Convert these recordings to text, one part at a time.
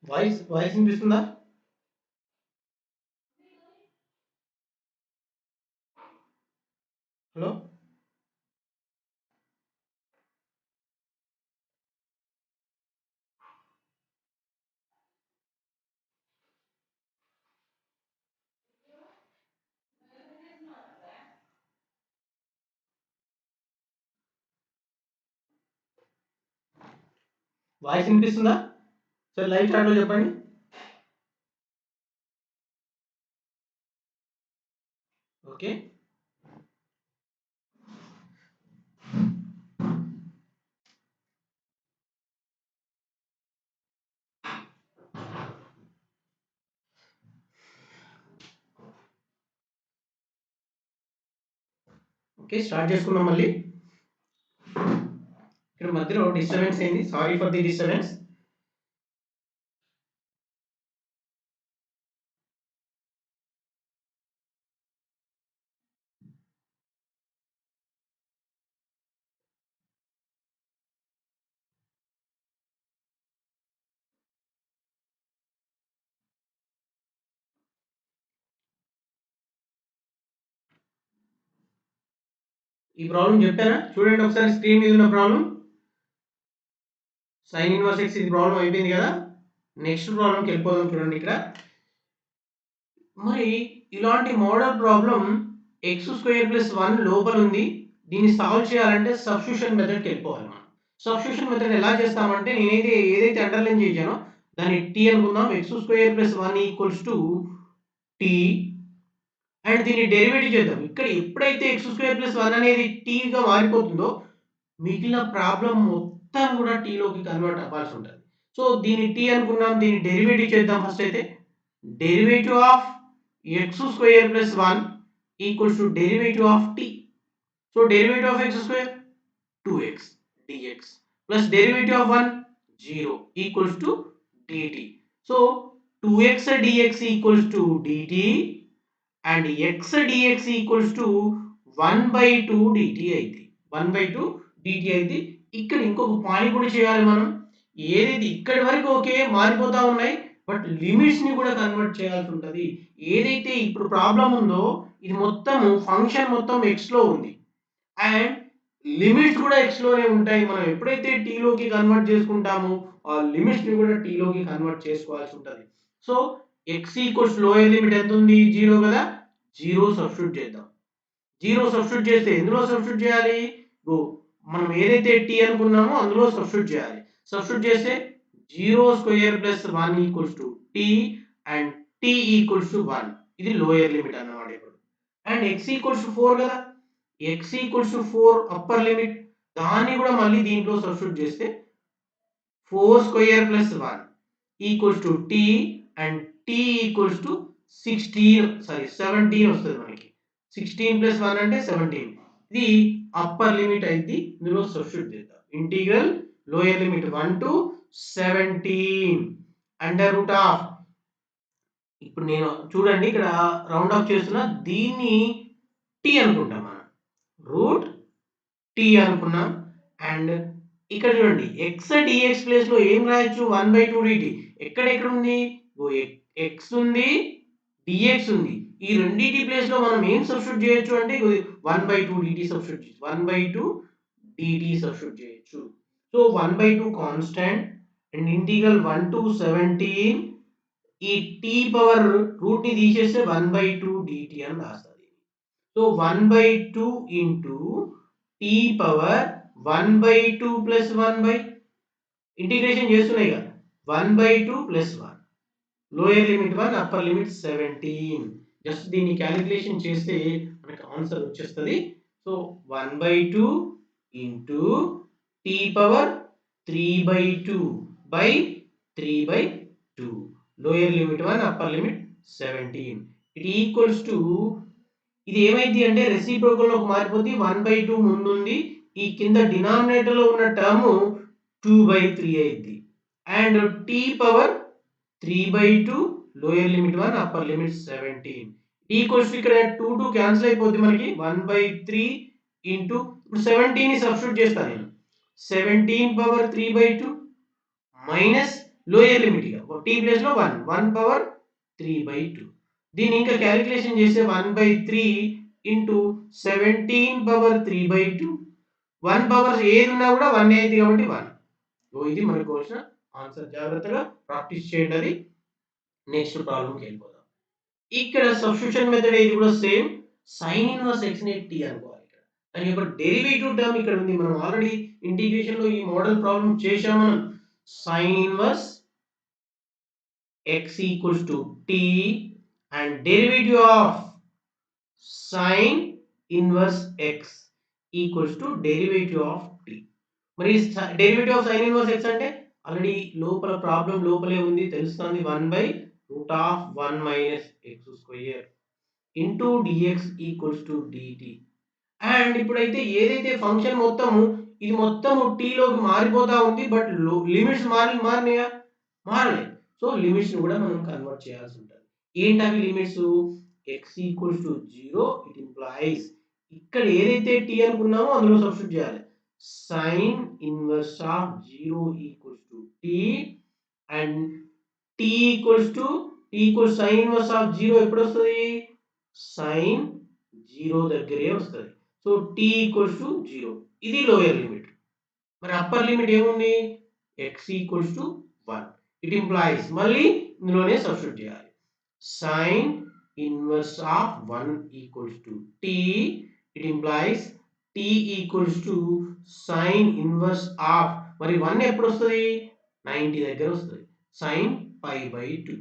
Voice వినిపిస్తుందా? Hello voice వినిపిస్తుందా? సరే లైవ్ చాట్లో చెప్పండి. ఓకే, ఓకే స్టార్ట్ చేసుకుందాం. మళ్ళీ ఇక్కడ మధ్యలో డిస్టర్బెన్స్ అయింది, సారీ ఫర్ ది డిస్టర్బెన్స్. ఈ ప్రాబ్లం చెప్పారా? చూడండి ఒకసారి స్క్రీన్ మీద ఉన్న ప్రాబ్లం. sin ఇన్వర్స్ x ఇది ప్రాబ్లం అయిపోయింది కదా. నెక్స్ట్ ప్రాబ్లంకి వెళ్ళిపోదాం. చూడండి ఇక్కడ మరి ఇలాంటి మోడల్ ప్రాబ్లం x² + 1 లోపల ఉంది. దీన్ని సాల్వ్ చేయాలంటే సబ్స్టిట్యూషన్ మెథడ్కి వెళ్ళిపోవాలి. మనం సబ్స్టిట్యూషన్ మెథడ్ ఎలా చేస్తామంటే నేనైతే ఏదైతే అండర్లైన్ చేశానో దాన్ని t అనుకుందాం. x² + 1 = t అండ్ దీన్ని డెరివేటివ్ చేద్దాం. ఇక్కడ ఎప్పుడైతే x² + 1 అనేది t గా మారిపోతుందో మిగిలిన ప్రాబ్లం మొత్తం కూడా t లోకి కన్వర్ట్ అవ్వాల్సి ఉంటుంది. సో దీన్ని t అనుకున్నాం. దీన్ని డెరివేటివ్ చేద్దాం. ఫస్ట్ అయితే derivative of x² + 1 = derivative of t. So derivative of x² 2x dx plus derivative of 1 0 equals to dt. So 2x dx equals to dt and x dx equals to 1/2 dt అయింది. 1/2 dt అయింది. ఇక్కడ ఇంకొక point కూడా చేయాలి మనం. ఏదైతే ఇక్కడి వరకు ఓకే మారిపోతా ఉన్నాయి, బట్ లిమిట్స్ ని కూడా కన్వర్ట్ చేయాల్సి ఉంటుంది. ఏదైతే ఇప్పుడు ప్రాబ్లం ఉందో ఇది మొత్తం ఫంక్షన్ మొత్తం x లో ఉంది అండ్ లిమిట్స్ కూడా x లోనే ఉంటాయి. మనం ఎప్పుడైతే t లోకి కన్వర్ట్ చేసుకుంటామో ఆ లిమిట్స్ ని కూడా t లోకి కన్వర్ట్ చేసుకోవాల్సి ఉంటుంది. So x equals lower limit ఎంత ఉంది? 0 కదా. 0 సబ్స్టిట్యూట్ చేద్దాం. 0 సబ్స్టిట్యూట్ చేస్తే ఎందులో సబ్స్టిట్యూట్ చేయాలి? మనం ఏదైతే t అనుకున్నామో అందులో సబ్స్టిట్యూట్ చేయాలి. సబ్స్టిట్యూట్ చేస్తే 0² + 1 = t అండ్ t = 1. ఇది లోయర్ లిమిట్ అన్నమాట ఇప్పుడు. అండ్ x = 4 కదా. x = 4 upper limit. దాన్ని కూడా మళ్ళీ దీంట్లో సబ్స్టిట్యూట్ చేస్తే 4² + 1 = t అండ్ t = 17 వస్తుంది మనకి. 16 + 1 అంటే 17. ఇది అప్పర్ లిమిట్ అయితే ఇందులో సబ్స్టిట్యూట్ చేద్దాం. Integral lower limit 1 to 17 under root of. ఇప్పుడు నేను చూడండి ఇక్కడ రౌండ్ ఆఫ్ చేస్తున్నా. దీన్ని t అనుకుంటాం మనం. రూట్ t అనుకున్నాం. అండ్ ఇక్కడ చూడండి x dx ప్లేస్ లో ఏం రాయొచ్చు? 1/2 dt. ఎక్కడ ఉంది? x ఉంది, dx ఉంది. ఈ రెండింటి ప్లేస్ లో మనం ఏం సబ్స్టిట్యూట్ చేయొచ్చు అంటే 1/2 dt సబ్స్టిట్యూట్ చేయొచ్చు. 1/2 dt సబ్స్టిట్యూట్ చేయొచ్చు. So 1/2 constant and integral 1 to 17 ఈ t పవర్ రూట్ ని తీసేస్తే 1/2 dt అని రాస్తుంది. So 1/2 into t power 1/2 plus 1 integration చేస్తున్నాయి కదా. 1/2 plus 1 lower limit 1 upper limit 17. Just దీన్ని క్యాలిక్యులేషన్ చేస్తే మనకు ఆన్సర్ వచ్చేస్తుంది. So 1/2 into t power 3/2 by 3/2 lower limit 1 upper limit 17. It equals to ఇది ఏమైంది అంటే రెసిప్రోకల్ లోకి మారిపోతే 1/2 ముందు ఉంది. ఈ కింద డినామినేటర్ లో ఉన్న టర్మ్ 2/3 అయింది. And t power 3/2 lower limit 1 upper limit 17 equals ఇక్కడ 2 2 క్యాన్సిల్ అయిపోద్ది మనకి. 1/3 ఇంటూ ఇప్పుడు 17 ని సబ్స్టిట్యూట్ చేస్తాను నేను. 17 పవర్ 3/2 మైనస్ లోయర్ లిమిట్ ఇక t ప్లేస్ లో 1 పవర్ 3/2. దీన్ని ఇంకా క్యాలిక్యులేషన్ చేస్తే 1/3 ఇంటూ 17 పవర్ 3/2. 1 పవర్ ఏది ఉన్నా కూడా 1 అయింది కాబట్టి 1. సో ఇది మనకు వచ్చిన ఆన్సర్. జాగ్రత్తగా ప్రాక్టీస్ చేయండి. అది నెక్స్ట్ ప్రాబ్లంకి వెళ్ళిపోదాం. ఇక్కడ సబ్స్టిట్యూషన్ మెథడ్ ఇది కూడా సేమ్. సైన్ ఇన్వర్స్ x ని t అనుకోవాలి. ఇక్కడ దాని యొక్క డెరివేటివ్ టర్మ్ ఇక్కడ ఉంది. మనం ఆల్రెడీ ఇంటిగ్రేషన్ లో ఈ మోడల్ ప్రాబ్లం చేశాం మనం. Sine inverse x equals to t and derivative of sin inverse x equals to derivative of t. మరి derivative of sin inverse x అంటే ఆల్రెడీ లోపల ప్రాబ్లం లోపలే ఉంది, తెలుస్తుంది. 1/√1 minus x square into dx equals to dt. And ఇప్పుడైతే ఏదైతే function మొత్తము ఇది మొత్తము t లోకి మారిపోతా ఉంది. బట్ లిమిట్స్ మారినాయా? మారలేదు. సో లిమిట్స్ ని కూడా మనం కన్వర్ట్ చేయాల్సి ఉంటుంది. ఏంటి అవి limits? x equals to 0 it implies ఇక్కడ ఏదైతే t అనుకున్నామో అందులో సబ్స్టిట్యూట్ చేయాలి. sin inverse of 0 equals to t and t equals sin inverse of 0 ఎప్పుడు వస్తుంది? sin 0 దగ్గరే వస్తుంది. సో t ఈక్వల్స్ టు 0 ఇది లోయర్ లిమిట్. మరి అప్పర్ లిమిట్ ఏముంది? x equals to 1 it implies మళ్ళీ ఇందులోనే సబ్స్టిట్యూట్ చేయాలి. sin inverse of 1 equals to t it implies t equals to sin inverse of మరి 1 ఎప్పుడు వస్తుంది? 90 దగ్గర వస్తుంది. sin π/2.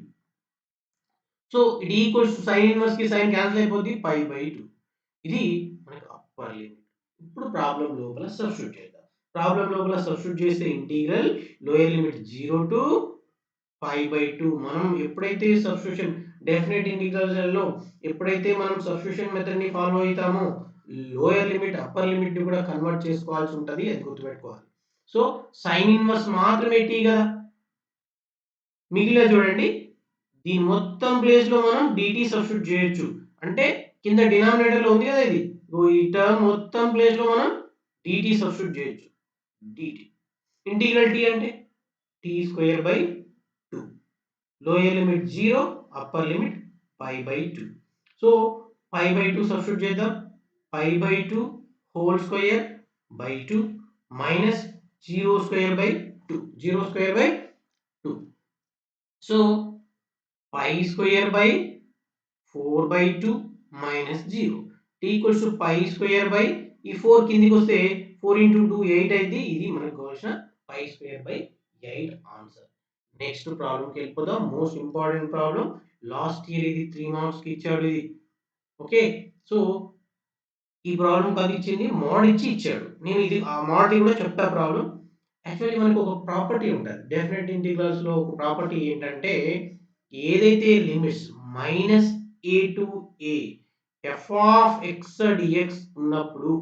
So it equals to sin inverse కి sin క్యాన్సిల్ అయిపోద్ది, π/2. ఇది మనకు అప్పర్ లిమిట్. ఇప్పుడు ప్రాబ్లం లోపల సబ్స్టిట్యూట్ చేద్దాం. ప్రాబ్లం లోపల సబ్స్టిట్యూట్ చేస్తే ఇంటిగ్రల్ లోయర్ లిమిట్ 0 టు π/2. మనం ఎప్పుడైతే సబ్స్టిట్యూషన్ డెఫినెట్ ఇంటిగ్రల్స్ లో ఎప్పుడైతే మనం సబ్స్టిట్యూషన్ మెథడ్ ని ఫాలో అవుతామో లోయర్ లిమిట్ అప్పర్ లిమిట్ ని కూడా కన్వర్ట్ చేసుకోవాల్సి ఉంటుంది. అది గుర్తుపెట్టుకోవాలి. సో sin ఇన్వర్స్ మాత్రమే t కదా. మిగిలిన చూడండి, దీని మొత్తం ప్లేస్ లో మనం dt సబ్స్టిట్యూట్ చేయొచ్చు. అంటే కింద డినామినేటర్ లో ఉంది కదా ఇది, ఈ టర్మ్ మొత్తం ప్లేస్ లో మనం dt సబ్స్టిట్యూట్ చేయొచ్చు. dt ఇంటిగ్రల్ t అంటే t²/2. Lower limit 0, upper limit π/2. So π/2 substitute చేద్దాం. π/2 whole square by 2 minus 0²/2. 0²/2. So π²/4/2 minus 0. t equals to π² ఈ 4 కిందికి వస్తే 4 into 2 8 అయింది. ఇది మనకు కావాల్సిన π²/8 ఆన్సర్. నెక్స్ట్ ప్రాబ్లంకి వెళ్ళిపోదాం. Most important problem. Last year ఇది 3 మార్క్స్ కి ఇచ్చాడు ఇది. ఓకే, సో ఈ ప్రాబ్లం కాదు ఇచ్చింది, మోడ్ ఇచ్చి ఇచ్చాడు. నేను ఇది ఆ మోడ్ కూడా చెప్తా ప్రాబ్లం. యాక్చువల్లీ మనకు ఒక ప్రాపర్టీ ఉంటుంది డెఫినెట్ ఇంటిగ్రల్స్ లో. ఒక ప్రాపర్టీ ఏంటంటే ఏదైతే limits -a to a f of x dx ఉన్నప్పుడు,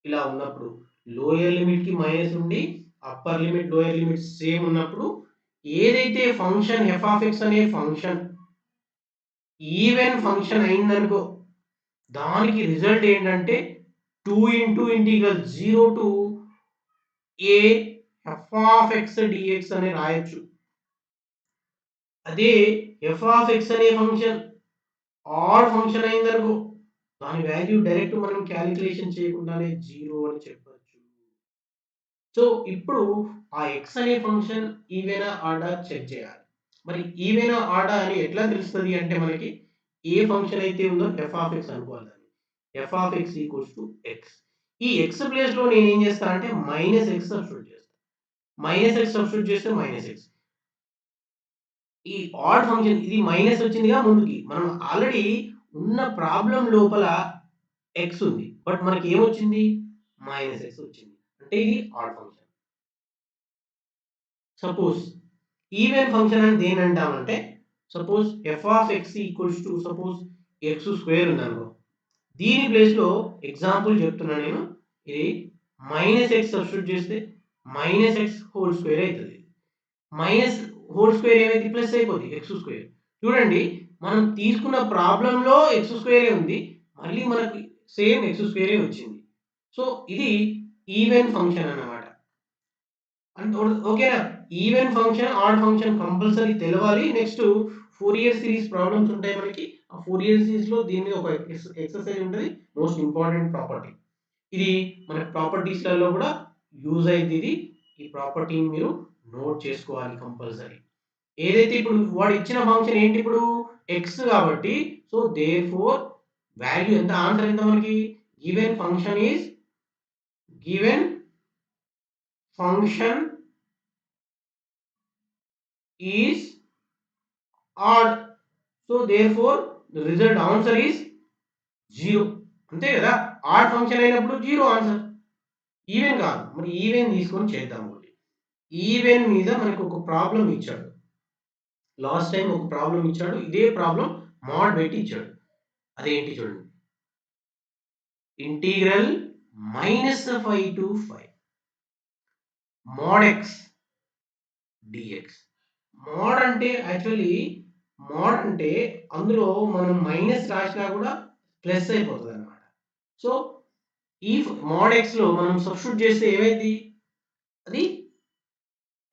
ఇలా ఉన్నప్పుడు లోయర్ లిమిట్ కి మైనస్ ఉండి upper limit lower limit same ఉన్నప్పుడు ఏదైతే ఫంక్షన్ f of x అనే ఫంక్షన్ ఈవెన్ ఫంక్షన్ అయిందనుకో, దానికి రిజల్ట్ ఏంటంటే 2 into integral 0 to a f of x dx అని రాయొచ్చు. అదే f of x అనే ఫంక్షన్ ఆడ్ ఫంక్షన్ అయిందనుకో, దాని వాల్యూ డైరెక్ట్ మనం క్యాలిక్యులేషన్ చేయకుండానే 0 అని చెప్పొచ్చు. సో ఇప్పుడు ఆ x అనే ఫంక్షన్ ఈవెనా ఆడా చెక్ చేయాలి. మరి ఈవెనా ఆడా అని ఎట్లా తెలుస్తుంది అంటే మనకి ఏ ఫంక్షన్ అయితే ఉందో f of x అనుకోవాలి. f of x equals to x. ఈ x ప్లేస్ లో నేను ఏం చేస్తా అంటే -x సబ్స్టిట్యూట్ చేస్తా. -x సబ్స్టిట్యూట్ చేస్తే -x. ఈ ఆడ్ ఫంక్షన్ ఇది మైనస్ వచ్చిందిగా ముందుకి, మనం ఆల్రెడీ ఉన్న ప్రాబ్లం లోపల x ఉంది. బట్ మనకి ఏమొచ్చింది? -x వచ్చింది. అంటే ఇది odd function. Suppose even function అని దేని అంటామంటే, suppose f of x equals to suppose x² ఉందనుకో, దీని ప్లేస్ లో ఎగ్జాంపుల్ చెప్తున్నా నేను. ఇది -x సబ్స్టిట్యూట్ చేస్తే -x హోల్ స్క్వేర్ అవుతుంది. మైనస్ హోల్ స్క్వేర్ ఏమైంది? ప్లస్ అయిపోద్ది x². చూడండి, మనం తీసుకున్న ప్రాబ్లంలో x² ఉంది, మళ్ళీ మనకి సేమ్ x² వచ్చింది. సో ఇది ఈవెన్ ఫంక్షన్ అన్నమాట. ఓకేనా? Even function, add function compulsory తెలవాలి. నెక్స్ట్ ఫోరియర్ సిరీస్ ప్రాబ్లమ్స్ ఉంటాయి మనకి. ఆ ఫోరియర్ సిరీస్‌లో దీని మీద ఒక ఎక్సర్సైజ్ ఉంటది. Most important property. ఇది మన ప్రాపర్టీస్‌లలో కూడా యూజ్ అయ్యిద్ది ఇది. ఈ ప్రాపర్టీని మీరు నోట్ చేసుకోవాలి కంపల్సరీ. ఏదైతే ఇప్పుడు వాడు ఇచ్చిన ఫంక్షన్ ఏంటి ఇప్పుడు ఎక్స్ కాబట్టి, సో దేర్‌ఫోర్ వాల్యూ ఎంత, ఆన్సర్ ఎంత మనకి? Given function is given function is odd. So therefore the result answer is 0. అంతే కదా! ఆడ్ ఫంక్షన్ అయినప్పుడు 0 ఆన్సర్. ఈవెన్ కాదు. మరి ఈవెన్ తీసుకొని చేద్దాం ఒకటి. ఈవెన్ మీద మనకు ఒక ప్రాబ్లమ్ ఇచ్చాడు. లాస్ట్ టైమ్ ఒక ప్రాబ్లమ్ ఇచ్చాడు. ఇదే ప్రాబ్లమ్ మోడ్ పెట్టి ఇచ్చాడు. అదేంటి చూడండి. Integral -5 to 5 mod x dx. Mode అంటే యాక్చువల్లీ మోడ్ అంటే అందులో మనం మైనస్ రాసినా కూడా ప్లస్ అయిపోతదన్నమాట. సో ఈ మోడ్ xలో మనం సబ్స్టిట్యూట్ చేస్తే ఏమైద్ది? అది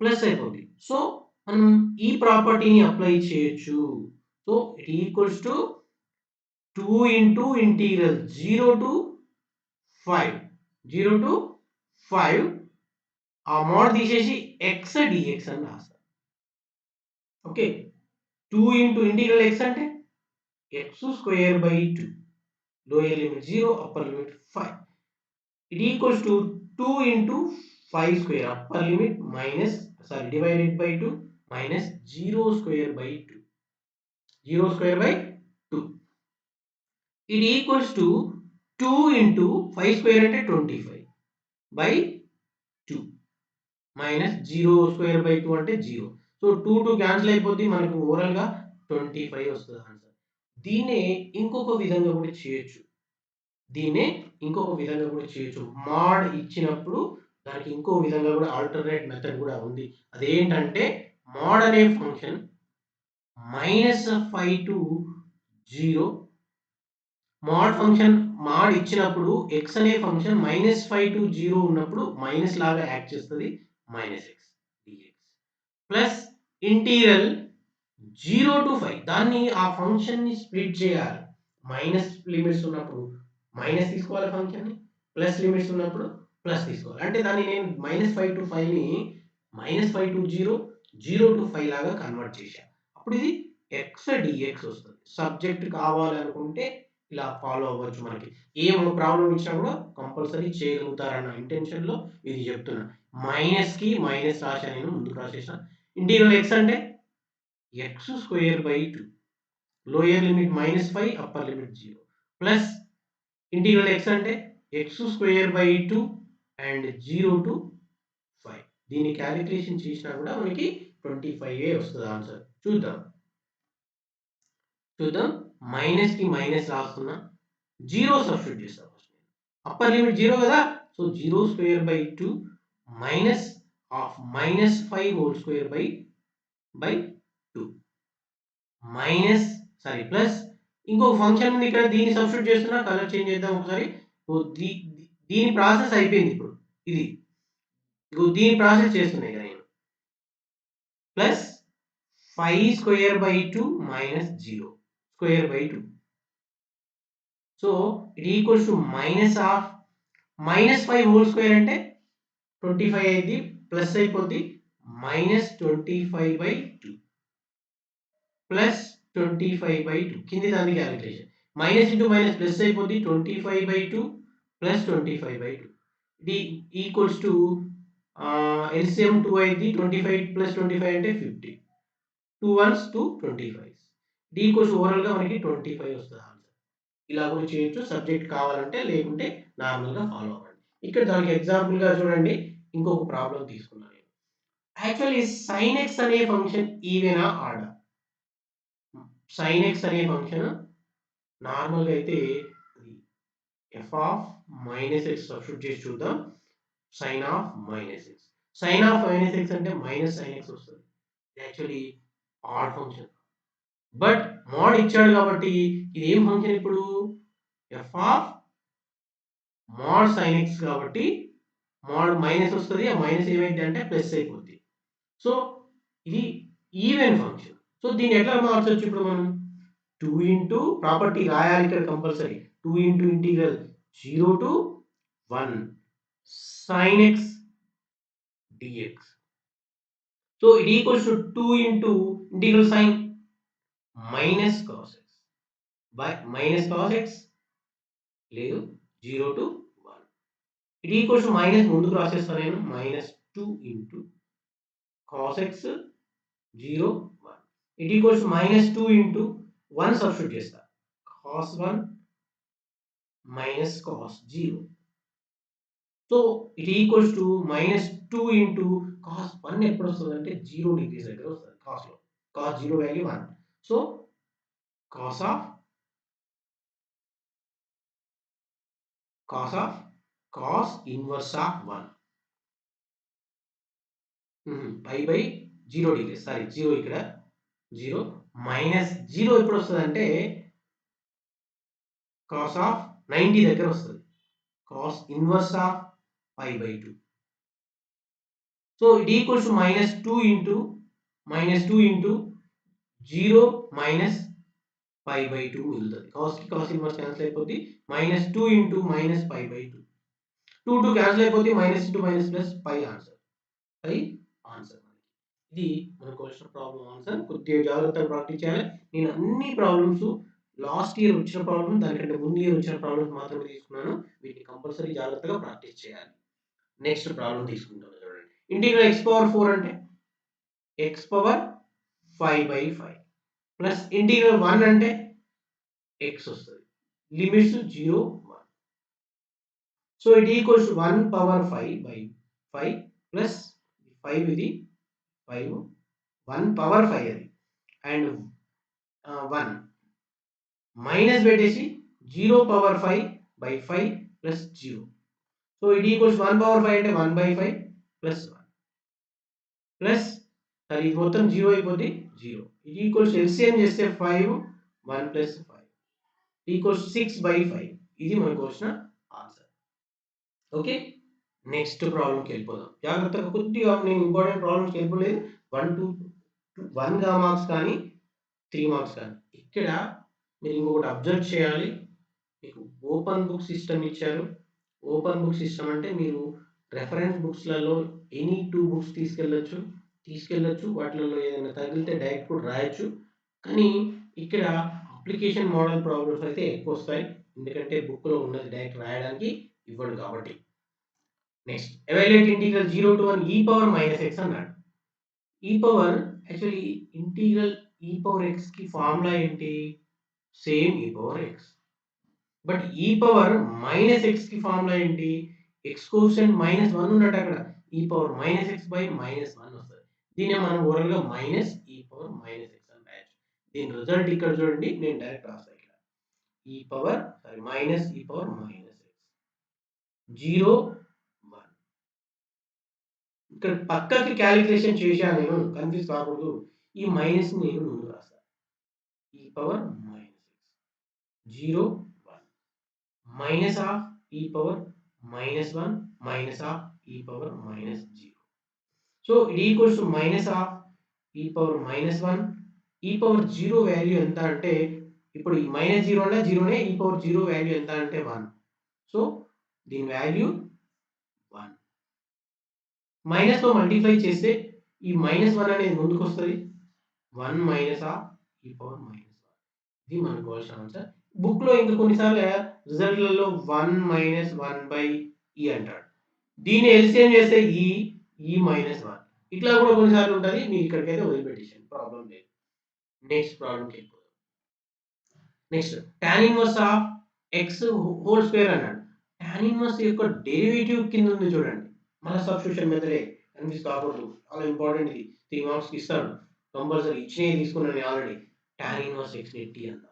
ప్లస్ అయిపోద్ది. సో మనం ఈ ప్రాపర్టీని అప్లై చేయొచ్చు. So it equals to 2 into integral 0 to 5 0 to 5 ఆ మోడ్ తీసేసి x dx అని రాస్తాం. ఓకే. 2 ఇంటూ ఇంటిగ్రల్ x అంటే x² 2 lower limit 0 upper limit 5 it equals to 2 into 5² upper limit divided by 2 minus 0² 2 it equals to 2 into 5² అంటే 25 by 2 minus 0² 2 అంటే 0. So 2 cancel అయిపోద్ది. మనకు ఓవరాల్‌గా 25 వస్తది ఆన్సర్. దీన్నే ఇంకొక విధంగా కూడా చేయొచ్చు. మోడ్ ఇచ్చినప్పుడు దానికి ఇంకో విధంగా కూడా ఆల్టర్‌నేట్ మెథడ్ కూడా ఉంది. అదేంటంటే మోడ్ అనే ఫంక్షన్ -5 to 0 మోడ్ ఇచ్చినప్పుడు x అనే ఫంక్షన్ -5 to 0 ఉన్నప్పుడు మైనస్ లాగా యాక్ట్ చేస్తది. -x dx plus integral 0 to 5 దాన్ని ఆ ఫంక్షన్‌ని స్ప్లిట్ చేయాలి. మైనస్ లిమిట్స్ ఉన్నప్పుడు మైనస్ తీసుకోవాలి ఫంక్షన్‌ని. ప్లస్ లిమిట్స్ ఉన్నప్పుడు ప్లస్ తీసుకోవాలి. అంటే దాన్ని నేను -5 to 5ని -5 to 0, 0 to 5 లాగా కన్వర్ట్ చేశా. అప్పుడు ఇది x dx వస్తది. సబ్జెక్ట్ కావాలనుకుంటే ఇలా ఫాలో అవ్వచ్చు మనకి. ఏం ప్రాబ్లమ్ ఇచ్చినా కూడా కంపల్సరీ చేయగలుగుతారన్న ఇంటెన్షన్‌లో ఇది చెప్తున్నా. మైనస్‌కి మైనస్ రాశా నేను ముందుకు రాసేసా. ఇంటిగ్రల్ x అంటే x² 2 lower limit -5 upper limit 0 plus integral x అంటే x² 2 అండ్ 0 to 5 దీన్ని క్యాలిక్యులేషన్ చేసినా కూడా మనకి 25 వస్తది ఆన్సర్. చూద్దాం. మైనస్‌కి మైనస్ రాస్తున్నా. 0 సబ్స్టిట్యూట్ చేస్తా ఫస్ట్. అప్పర్ లిమిట్ 0 కదా! So 0² 2 minus of -5 whole square by 2 plus ఇంకొక ఫంక్షన్ ఉంది ఇక్కడ. దీన్ని సబ్స్టిట్యూట్ చేస్తున్నా. కలర్ చేంజ్ చేద్దాం ఒకసారి. సో దీని ప్రాసెస్ అయిపోయింది ఇప్పుడు. దీని ప్రాసెస్ చేస్తున్నా ఇక నేను. Plus 5² 2 minus 0² 2 so it equals to minus of -5 whole square అంటే 25 అయింది. ప్లస్ అయిపోద్ది. -25/2 ప్లస్ 25/2 కింది దాని calculation. Minus into minus plus అయిపోద్ది. 25/2 ప్లస్ 25/2 ఇది ఈక్వల్స్ టు ఎల్సిఎం 2 అయింది. 25 ప్లస్ 25 అంటే 50. 2 1s 2 25. ఇది ఈక్వల్స్ ఓవరాల్‌గా మనకి 25 వస్తది ఆన్సర్. ఇలా కూడా చేయొచ్చు. సబ్జెక్ట్ కావాలంటే, లేకుంటే నార్మల్‌గా ఫాలో అవ్వండి. ఇక్కడ దానికి ఎగ్జాంపుల్‌గా చూడండి. ఇంకొక ప్రాబ్లమ్ తీసుకున్నా నేను. యాక్చువల్లీ sin x అనే ఫంక్షన్ ఈవెనా, ఆడా? sin x అనే ఫంక్షన్ నార్మల్‌గా అయితే f ఆఫ్ -x సబ్స్టిట్యూట్ చేసి చూద్దాం. sin of -x. sin of -x అంటే -sin x వస్తది. Actually add function. But mode ఇచ్చాడు కాబట్టి ఇది ఏం ఫంక్షన్ ఇప్పుడు? f of mode sin x కాబట్టి మోడ్ మైనస్ వస్తది. ఆ మైనస్ ఏమైద్ది అంటే ప్లస్ అయిపోద్ది. సో ఇది ఈవెన్ ఫంక్షన్. సో దీన్ని ఎట్లా మార్చొచ్చు ఇప్పుడు మనం? 2 ఇంటూ ప్రాపర్టీ రాయాలి ఇక్కడ compulsory. 2 into integral 0 to 1 sin x dx. So it equals to 2 into integral sin minus cos x by minus cos x లేదు 0 to 1. It equals to minus ముందుకు రాసేస్తాను నేను. Minus 2 into cos x 0 1. It equals to minus 2 into 1 substitute చేస్తా. cos 1 minus cos 0. So it equals to minus 2 into cos 1 ఎప్పుడు వస్తుందంటే 0 degrees దగ్గర వస్తుంది cos లో. cos 0 value 1. సో cos of cos inverse of 1 pi by 0 degree sorry 0 ఇక్కడ 0 minus 0 ఎప్పుడు వస్తుందంటే cos of 90 దగ్గర వస్తుంది. cos inverse of pi by 2. So it equals to minus 2 into 0 minus pi by 2 మిగులుతుంది. cos కి cos ఇన్వర్స్ క్యాన్సిల్ అయిపోద్ది. Minus 2 into minus pi by 2. 2 cancel అయిపోద్ది. Minus into minus plus pi answer. పై answer. ఇది మనకు వచ్చిన problem answer. కొద్దిగా జాగ్రత్తగా practice చేయాలి. నేను అన్ని ప్రాబ్లమ్స్ లాస్ట్ ఇయర్ వచ్చిన ప్రాబ్లమ్ దానికంటే ముందు ఇయర్ వచ్చిన ప్రాబ్లమ్స్ మాత్రమే తీసుకున్నాను. వీటిని కంపల్సరీ జాగ్రత్తగా ప్రాక్టీస్ చేయాలి. నెక్స్ట్ ప్రాబ్లం తీసుకుంటాను చూడండి. ఇంటిగ్రల్ x పవర్ 4 అంటే x పవర్ 5/5 ప్లస్ ఇంటిగ్రల్ 1 అంటే x వస్తుంది. Limits 0 1. So it equals 1 power 5/5 plus 5 ఇది 5 1 పవర్ 5 అది అండ్ 1 మైనస్ పెట్టేసి 0 power 5/5 plus 0. So it equals 1 power 5 అంటే 1/5 ప్లస్ 1 ప్లస్ సరే ఇది మొత్తం 0 అయిపోద్ది 0. ఇది ఈక్వల్స్ ఎల్సిఎం చేస్తే 5 1 ప్లస్ 5 ఈక్వల్స్ 6/5. ఇది మనకు వచ్చిన ఆన్సర్. ఓకే నెక్స్ట్ ప్రాబ్లంకి వెళ్ళిపోదాం. జాగ్రత్తగా కొద్దిగా నేను ఇంపార్టెంట్ ప్రాబ్లమ్స్కి వెళ్ళిపోలేదు. 1 2 1 మార్క్స్ కానీ 3 మార్క్స్ కానీ. ఇక్కడ మీరు ఇంకొకటి అబ్జర్వ్ చేయాలి. మీకు ఓపెన్ బుక్ సిస్టమ్ ఇచ్చారు. ఓపెన్ బుక్ సిస్టమ్ అంటే మీరు రెఫరెన్స్ బుక్స్లలో ఎనీ 2 బుక్స్ తీసుకెళ్ళొచ్చు. వాటిలలో ఏదైనా తగిలితే డైరెక్ట్ కూడా రాయొచ్చు. కానీ ఇక్కడ అప్లికేషన్ మోడల్ ప్రాబ్లమ్స్ అయితే ఎక్కువ వస్తాయి. ఎందుకంటే బుక్లో ఉన్నది డైరెక్ట్ రాయడానికి ఇవ్వడు కాబట్టి. Next evaluate integral 0 to 1 e power minus x అన్నాడు. ఈ power actually integral e power x కి ఫార్ములా ఏంటి? Same e power x. But e power minus x కి ఫార్ములా ఏంటి? x కోషంట్ -1 ఉన్నట్టు అక్కడ e పవర్ -x బై -1 వస్తుంది. దీన్ని మనం ఓవరాల్ గా మైనస్ e పవర్ -x అని రాయొచ్చు. దీని రిజల్ట్ ఇక్కడ చూడండి. నేను డైరెక్ట్ రాస్తాను ఇక్కడ e power sorry minus e power -x 0 1. ఇక్కడ పక్కకి క్యాలిక్యులేషన్ చేశాను నేను, కన్ఫ్యూజ్ కాకూడదు. ఈ మైనస్ నేను ముందు రాస్తాను. e power -x 0 1 minus of e power -1 minus of e power -0. So it equals to minus of e power -1 e power 0 value ఎంత అంటే ఇప్పుడు ఈ -0 అంటే 0నే e పవర్ 0 వాల్యూ ఎంత అంటే 1. సో దీని వాల్యూ 1. మైనస్ తో మల్టిప్లై చేస్తే ఈ -1 అనేది ముందుకు వస్తుంది. 1 మైనస్ ఆఫ్ e పవర్ -1. ఇది మనకు కావాల్సిన ఆన్సర్. బుక్ లో ఇంకా కొన్నిసార్లు రిజల్ట్లలో 1 మైనస్ 1/e అంటాడు. దీన్ని ఎల్సిఎం చేస్తే e మైనస్ 1 ఇట్లా కూడా కొన్నిసార్లు ఉంటుంది. మీరు ఇక్కడికైతే వదిలిపెట్టేసాను, ప్రాబ్లం లేదు. నెక్స్ట్ ప్రాబ్లంకి వెళ్ళిపోదాం. Next tan inverse of x whole square అన్నాడు. tan ఇన్వర్స్ యొక్క డెరివేటివ్ కింద ఉంది చూడండి. మళ్ళీ సబ్స్టిట్యూషన్ మెథడే, కన్ఫ్యూజ్ కాకూడదు. చాలా ఇంపార్టెంట్ ఇది. 3 మార్క్స్ కి ఇస్తాడు కంపల్సరీ. ఇచ్చినవి తీసుకున్నాను ఆల్రెడీ. tan ఇన్వర్స్ x ని t అన్నా.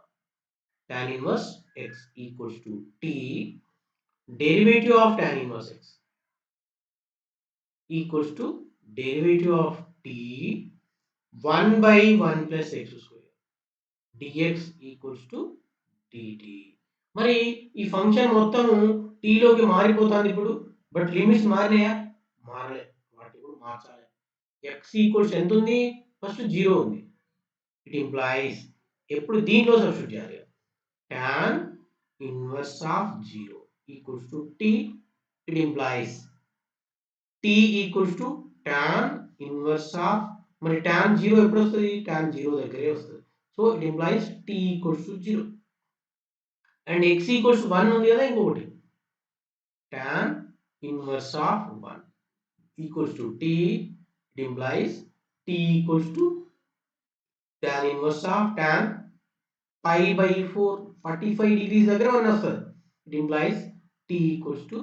tan inverse x equals to t derivative of tan inverse x equals to derivative of t 1/1 plus x square dx equals to dt. మరి ఈ function మొత్తం t లోకి మారిపోతుంది ఇప్పుడు. బట్ లిమిట్స్ మారినాయా? మారలే. వాటిని కూడా మార్చాలి. x ఈక్వల్స్ ఎంత ఉంది? ఫస్ట్ 0 ఉంది. ఇట్ ఇంప్లైస్ ఎప్పుడు దీంట్లో సబ్స్టిట్యూట్ చేయాలి. tan inverse of 0 equals to t. It implies t equals to tan inverse of మరి tan 0 ఎప్పుడు వస్తుంది? tan 0 దగ్గరే వస్తుంది. So it implies t equals to 0 and x equals 1 ఉంది కదా ఇంకొకటి tan inverse of 1 equals to t. It implies t equals to tan inverse of tan pi by 4 45 degrees దగ్గర one వస్తుంది. It implies t equals to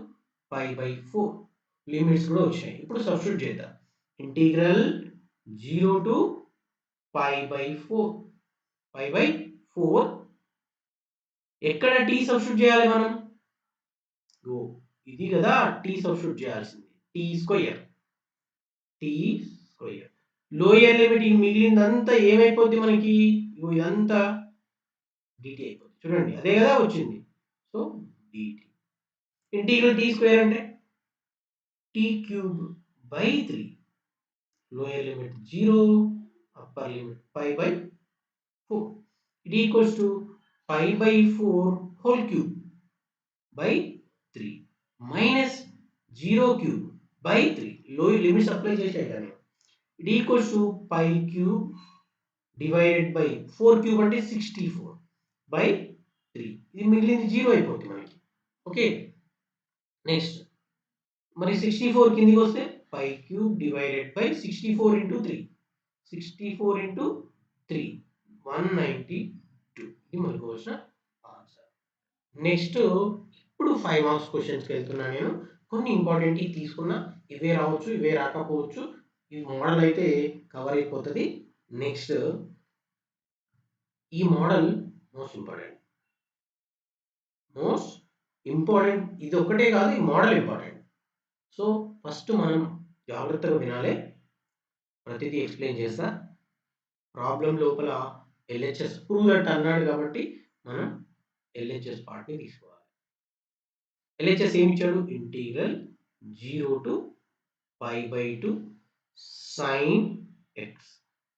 pi by 4 limits కూడా వచ్చాయి. ఇప్పుడు substitute చేద్దాం. Integral 0 to pi by 4 pi by 4 ఎక్కడ t substitute చేయాలి మనం? ఇది కదా t సబ్స్టిట్యూట్ చేయాల్సింది. t స్క్వేర్ లోయర్ లిమిట్ మిగిలిందంతా ఏమైపోద్ది మనకి? ఇదంతా dt అయిపోద్ది. చూడండి అదే కదా వచ్చింది. So dt integral t square అంటే t cube by 3 lower limit 0 upper limit pi by 4 it equals to pi by 4 whole cube by 3 minus 0 cube by 3 lower limits apply చేశాయి కానీ it equals to pi cube divided by 4 cube అంటే 64 by 3 ఇది మిగిలింది 0 అయిపోతుంది మనకి. Okay next మరి 64 కిందికి వస్తే pi cube divided by 64 into 3 64 into 3 192 ఇది మనకు వచ్చిన ఆన్సర్. నెక్స్ట్ ఇప్పుడు 5 మార్క్స్ క్వశ్చన్స్కి వెళ్తున్నా నేను. కొన్ని ఇంపార్టెంట్ తీసుకున్నా ఇవే రావచ్చు ఇవే రాకపోవచ్చు. ఈ మోడల్ అయితే కవర్ అయిపోతుంది. నెక్స్ట్ ఈ మోడల్ మోస్ట్ ఇంపార్టెంట్ ఇది ఒక్కటే కాదు ఈ మోడల్ ఇంపార్టెంట్. సో ఫస్ట్ మనం జాగ్రత్తగా వినాలి. ప్రతిదీ ఎక్స్ప్లెయిన్ చేస్తా. ప్రాబ్లం లోపల ఎల్హెచ్ఎస్ ప్రూవ్ దట్ అన్నాడు కాబట్టి మనం ఎల్హెచ్ఎస్ పార్ట్ని తీసుకోవాలి. ఎల్హెచ్ఎస్ ఏమి ఇచ్చాడు? Integral 0 to pi by 2 sin x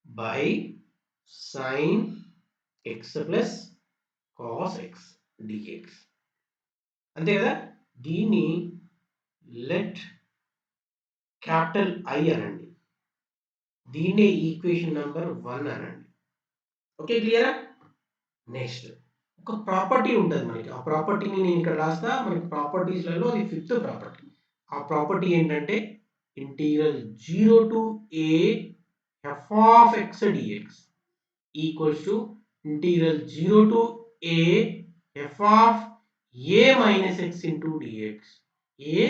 by sin x plus cos x dx అంతే కదా. దీన్ని లెట్ క్యాపిటల్ I అనండి. దీన్నే ఈక్వేషన్ నెంబర్ 1 అనండి. ఓకే క్లియరా? నెక్స్ట్ ఒక ప్రాపర్టీ ఉంటుంది మనకి. ఆ ప్రాపర్టీని నేను ఇక్కడ రాస్తా. మనకి ప్రాపర్టీస్లలో అది 5th ప్రాపర్టీ. ఆ ప్రాపర్టీ ఏంటంటే integral 0 to a f of x dx equals to integral 0 to a f of a minus x into dx a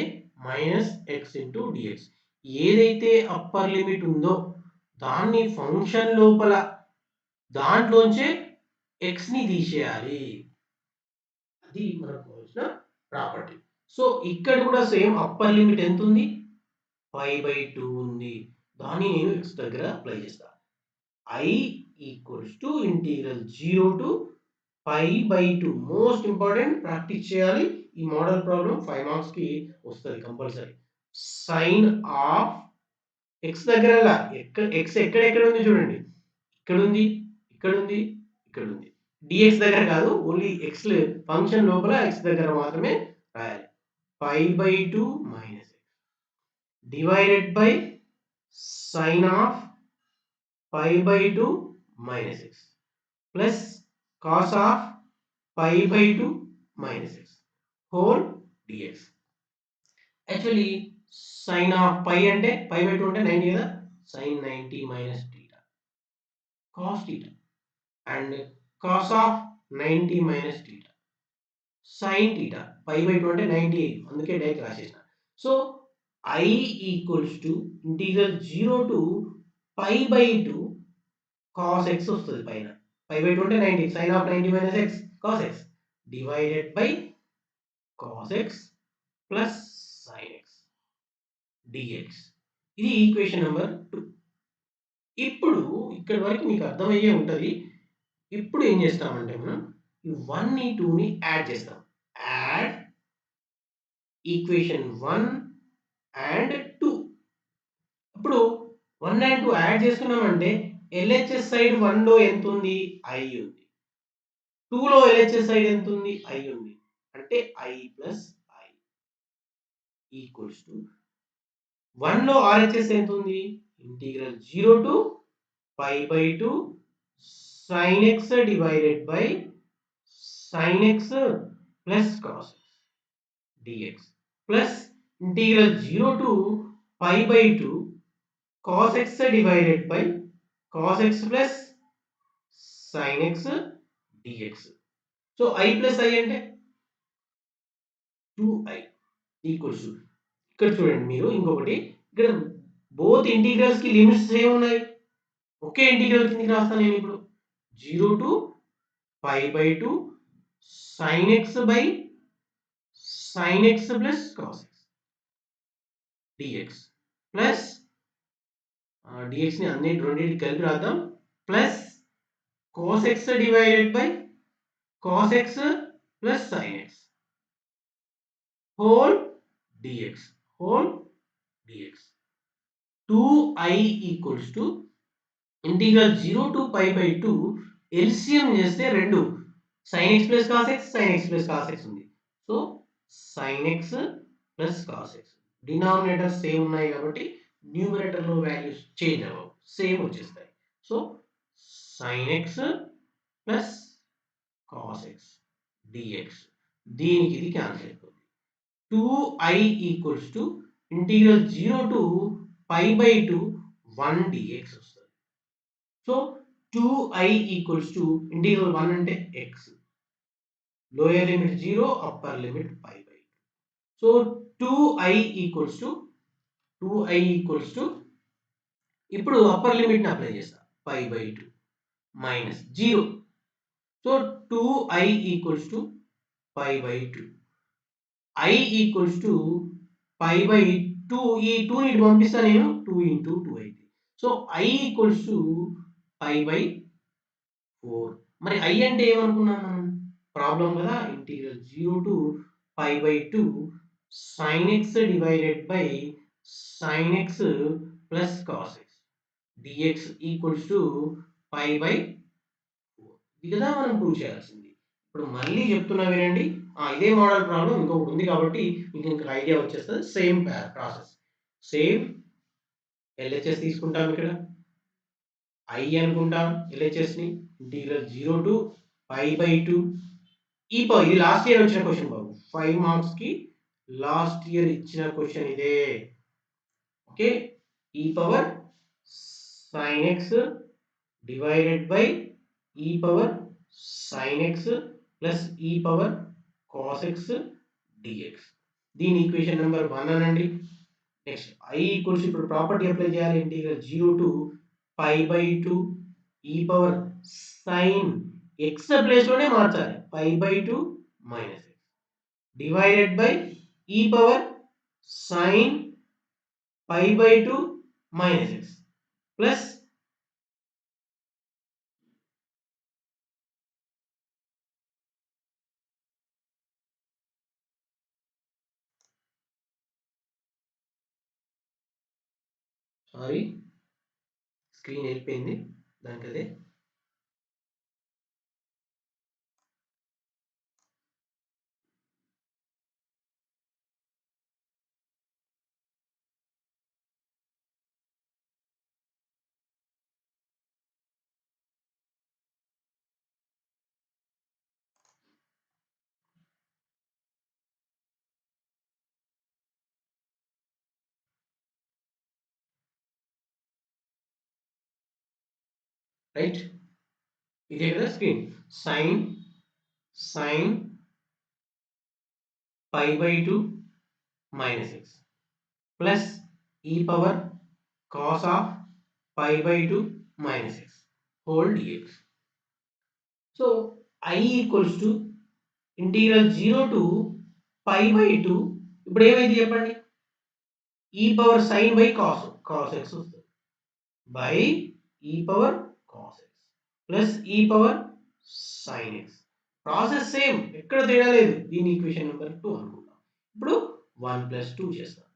minus x into dx ఏదైతే అప్పర్ లిమిట్ ఉందో దాన్ని ఫంక్షన్ లోపల దాంట్లోంచే x ని తీసేయాలి. అది మనకు వచ్చిన ప్రాపర్టీ. సో ఇక్కడ కూడా సేమ్ అప్పర్ లిమిట్ ఎంత ఉంది? pi by 2 ఉంది. దాన్ని నేను x దగ్గర అప్లై చేస్తా. I equals to integral 0 to pi by 2 most important practice చేయాలి. ఈ మోడల్ ప్రాబ్లం 5 మార్క్స్ కి వస్తుంది కంపల్సరీ. సైన్ ఆఫ్ x దగ్గర x ఎక్కడెక్కడ ఉంది చూడండి. ఇక్కడ ఉంది ఇక్కడ ఉంది ఇక్కడ ఉంది. dx దగ్గర కాదు ఓన్లీ x ఫంక్షన్ లోపల x దగ్గర మాత్రమే రాయాలి. pi by 2 minus x divided by sin of pi by 2 minus x plus cos of pi by 2 minus x whole dx. Actually sin of pi అంటే pi by 2 అంటే 90 కదా. sin 90 minus theta cos theta and cos of 90 minus theta sin theta pi by 2 అంటే 90 అందుకే direct రాసేసిన. So I equals to integral 0 to pi by 2 cos x వస్తుంది పైన. pi by 2 అంటే 90 sin of 90 minus x cos x divided by cos x plus sin x dx. ఇది equation number 2. ఇప్పుడు ఇక్కడ వరకు మీకు అర్థమయ్యే ఉంటుంది. ఇప్పుడు ఏం చేస్తామంటే మనం ఈ 1ని 2ని యాడ్ చేస్తాం. Add equation 1 and 2. ఇప్పుడు 1 and 2 యాడ్ చేసుకున్నామంటే ఎల్హెచ్ఎస్ సైడ్ 1 లో ఎంత ఉంది? I ఉంది. 2 లో ఎల్హెచ్ఎస్ సైడ్ ఎంత ఉంది? I ఉంది. అంటే I plus I equals to 1 లో RHS ఎంత ఉంది? Integral 0 to pi by 2 sin x divided by sin x plus cos x dx plus integral 0 to pi by 2 cos x divided by cos x plus sin x dx. So I plus I అంటే 2I equals to ఇక్కడ చూడండి మీరు ఇంకొకటి ఇక్కడ both integrals కి limits same ఉన్నాయి. ఒకే integral కిందకి రాస్తాను నేను ఇప్పుడు 0 to pi by 2 sin x by sin x plus cos x dx plus dx ని రెండింటికి కలిపి రాద్దాం plus cos x divided by cos x plus sin x whole dx 2I equals to integral 0 to pi by 2 LCM చేస్తే రెండు sin x plus cos x sin x plus cos x ఉంది. So sin x plus cos x denominator same ఉన్నాయి కాబట్టి numerator లో values change అవ్వవు, same వచ్చేస్తాయి. So sin x plus cos x dx దీనికి ఇది క్యాన్సిల్ అయిపోతుంది. 2I equals to integral 0 to pi by 2 1 dx వస్తుంది. So 2I equals to integral 1 అంటే x, lower limit 0, upper limit pi by 2. So 2I equals to ఇప్పుడు upper limit ని apply చేస్తా pi by 2 minus 0. So 2I equals to pi by 2 I equals to pi by 2. ఈ 2 ని పంపిస్తా నేను 2 into 2 అయితే. So I equals to pi by 4. మరి I అంటే ఏమనుకున్నాం మనం? ప్రాబ్లం కదా, integral 0 to pi by 2 sin x divided by sin x plus cos x dx equals to pi by 4. ఇది కదా మనం ప్రూవ్ చేయాల్సింది. ఇప్పుడు మళ్ళీ చెప్తున్నా వినండి. ఇదే మోడల్ ప్రాబ్లం ఇంకొకటి ఉంది కాబట్టి మీకు ఇంకా ఐడియా వచ్చేస్తుంది. సేమ్ ప్రాసెస్, సేమ్ ఎల్హెచ్ఎస్ తీసుకుంటాం, ఇక్కడ I అనుకుంటాం ఎల్హెచ్ఎస్ ని, ఇంటిగ్రల్ 0 టు పై బై 2 ఇది లాస్ట్ ఇయర్ వచ్చిన క్వశ్చన్ బాబు, 5 మార్క్స్ కి లాస్ట్ ఇయర్ ఇచ్చిన క్వశ్చన్ ఇదే. Okay, e power sin x divided by e power sin x plus e power cos x dx. దీని ఈక్వేషన్ నెంబర్ 1 అనండి. Next I equals, ఇప్పుడు property apply చేయాలి. Integral 0 to pi by 2 e power sin x place లోనే మార్చాలి, pi by 2 minus x divided by e power sin pi by 2 minus x plus sorry screen వెళ్ళిపోయింది దానికి అదే. Right, ఇదే కదా screen. sin pi by 2 minus x plus e power cos of pi by 2 minus x whole dx. So I equals to integral 0 to pi by 2, ఇప్పుడు ఏమైంది చెప్పండి, e power sin by cos x వస్తుంది by e power cos x plus e power sin x. Process same, ఎక్కడ తేడా లేదు. దీని equation number 2 అనుకుందాం. ఇప్పుడు 1 ప్లస్ 2 చేస్తాం.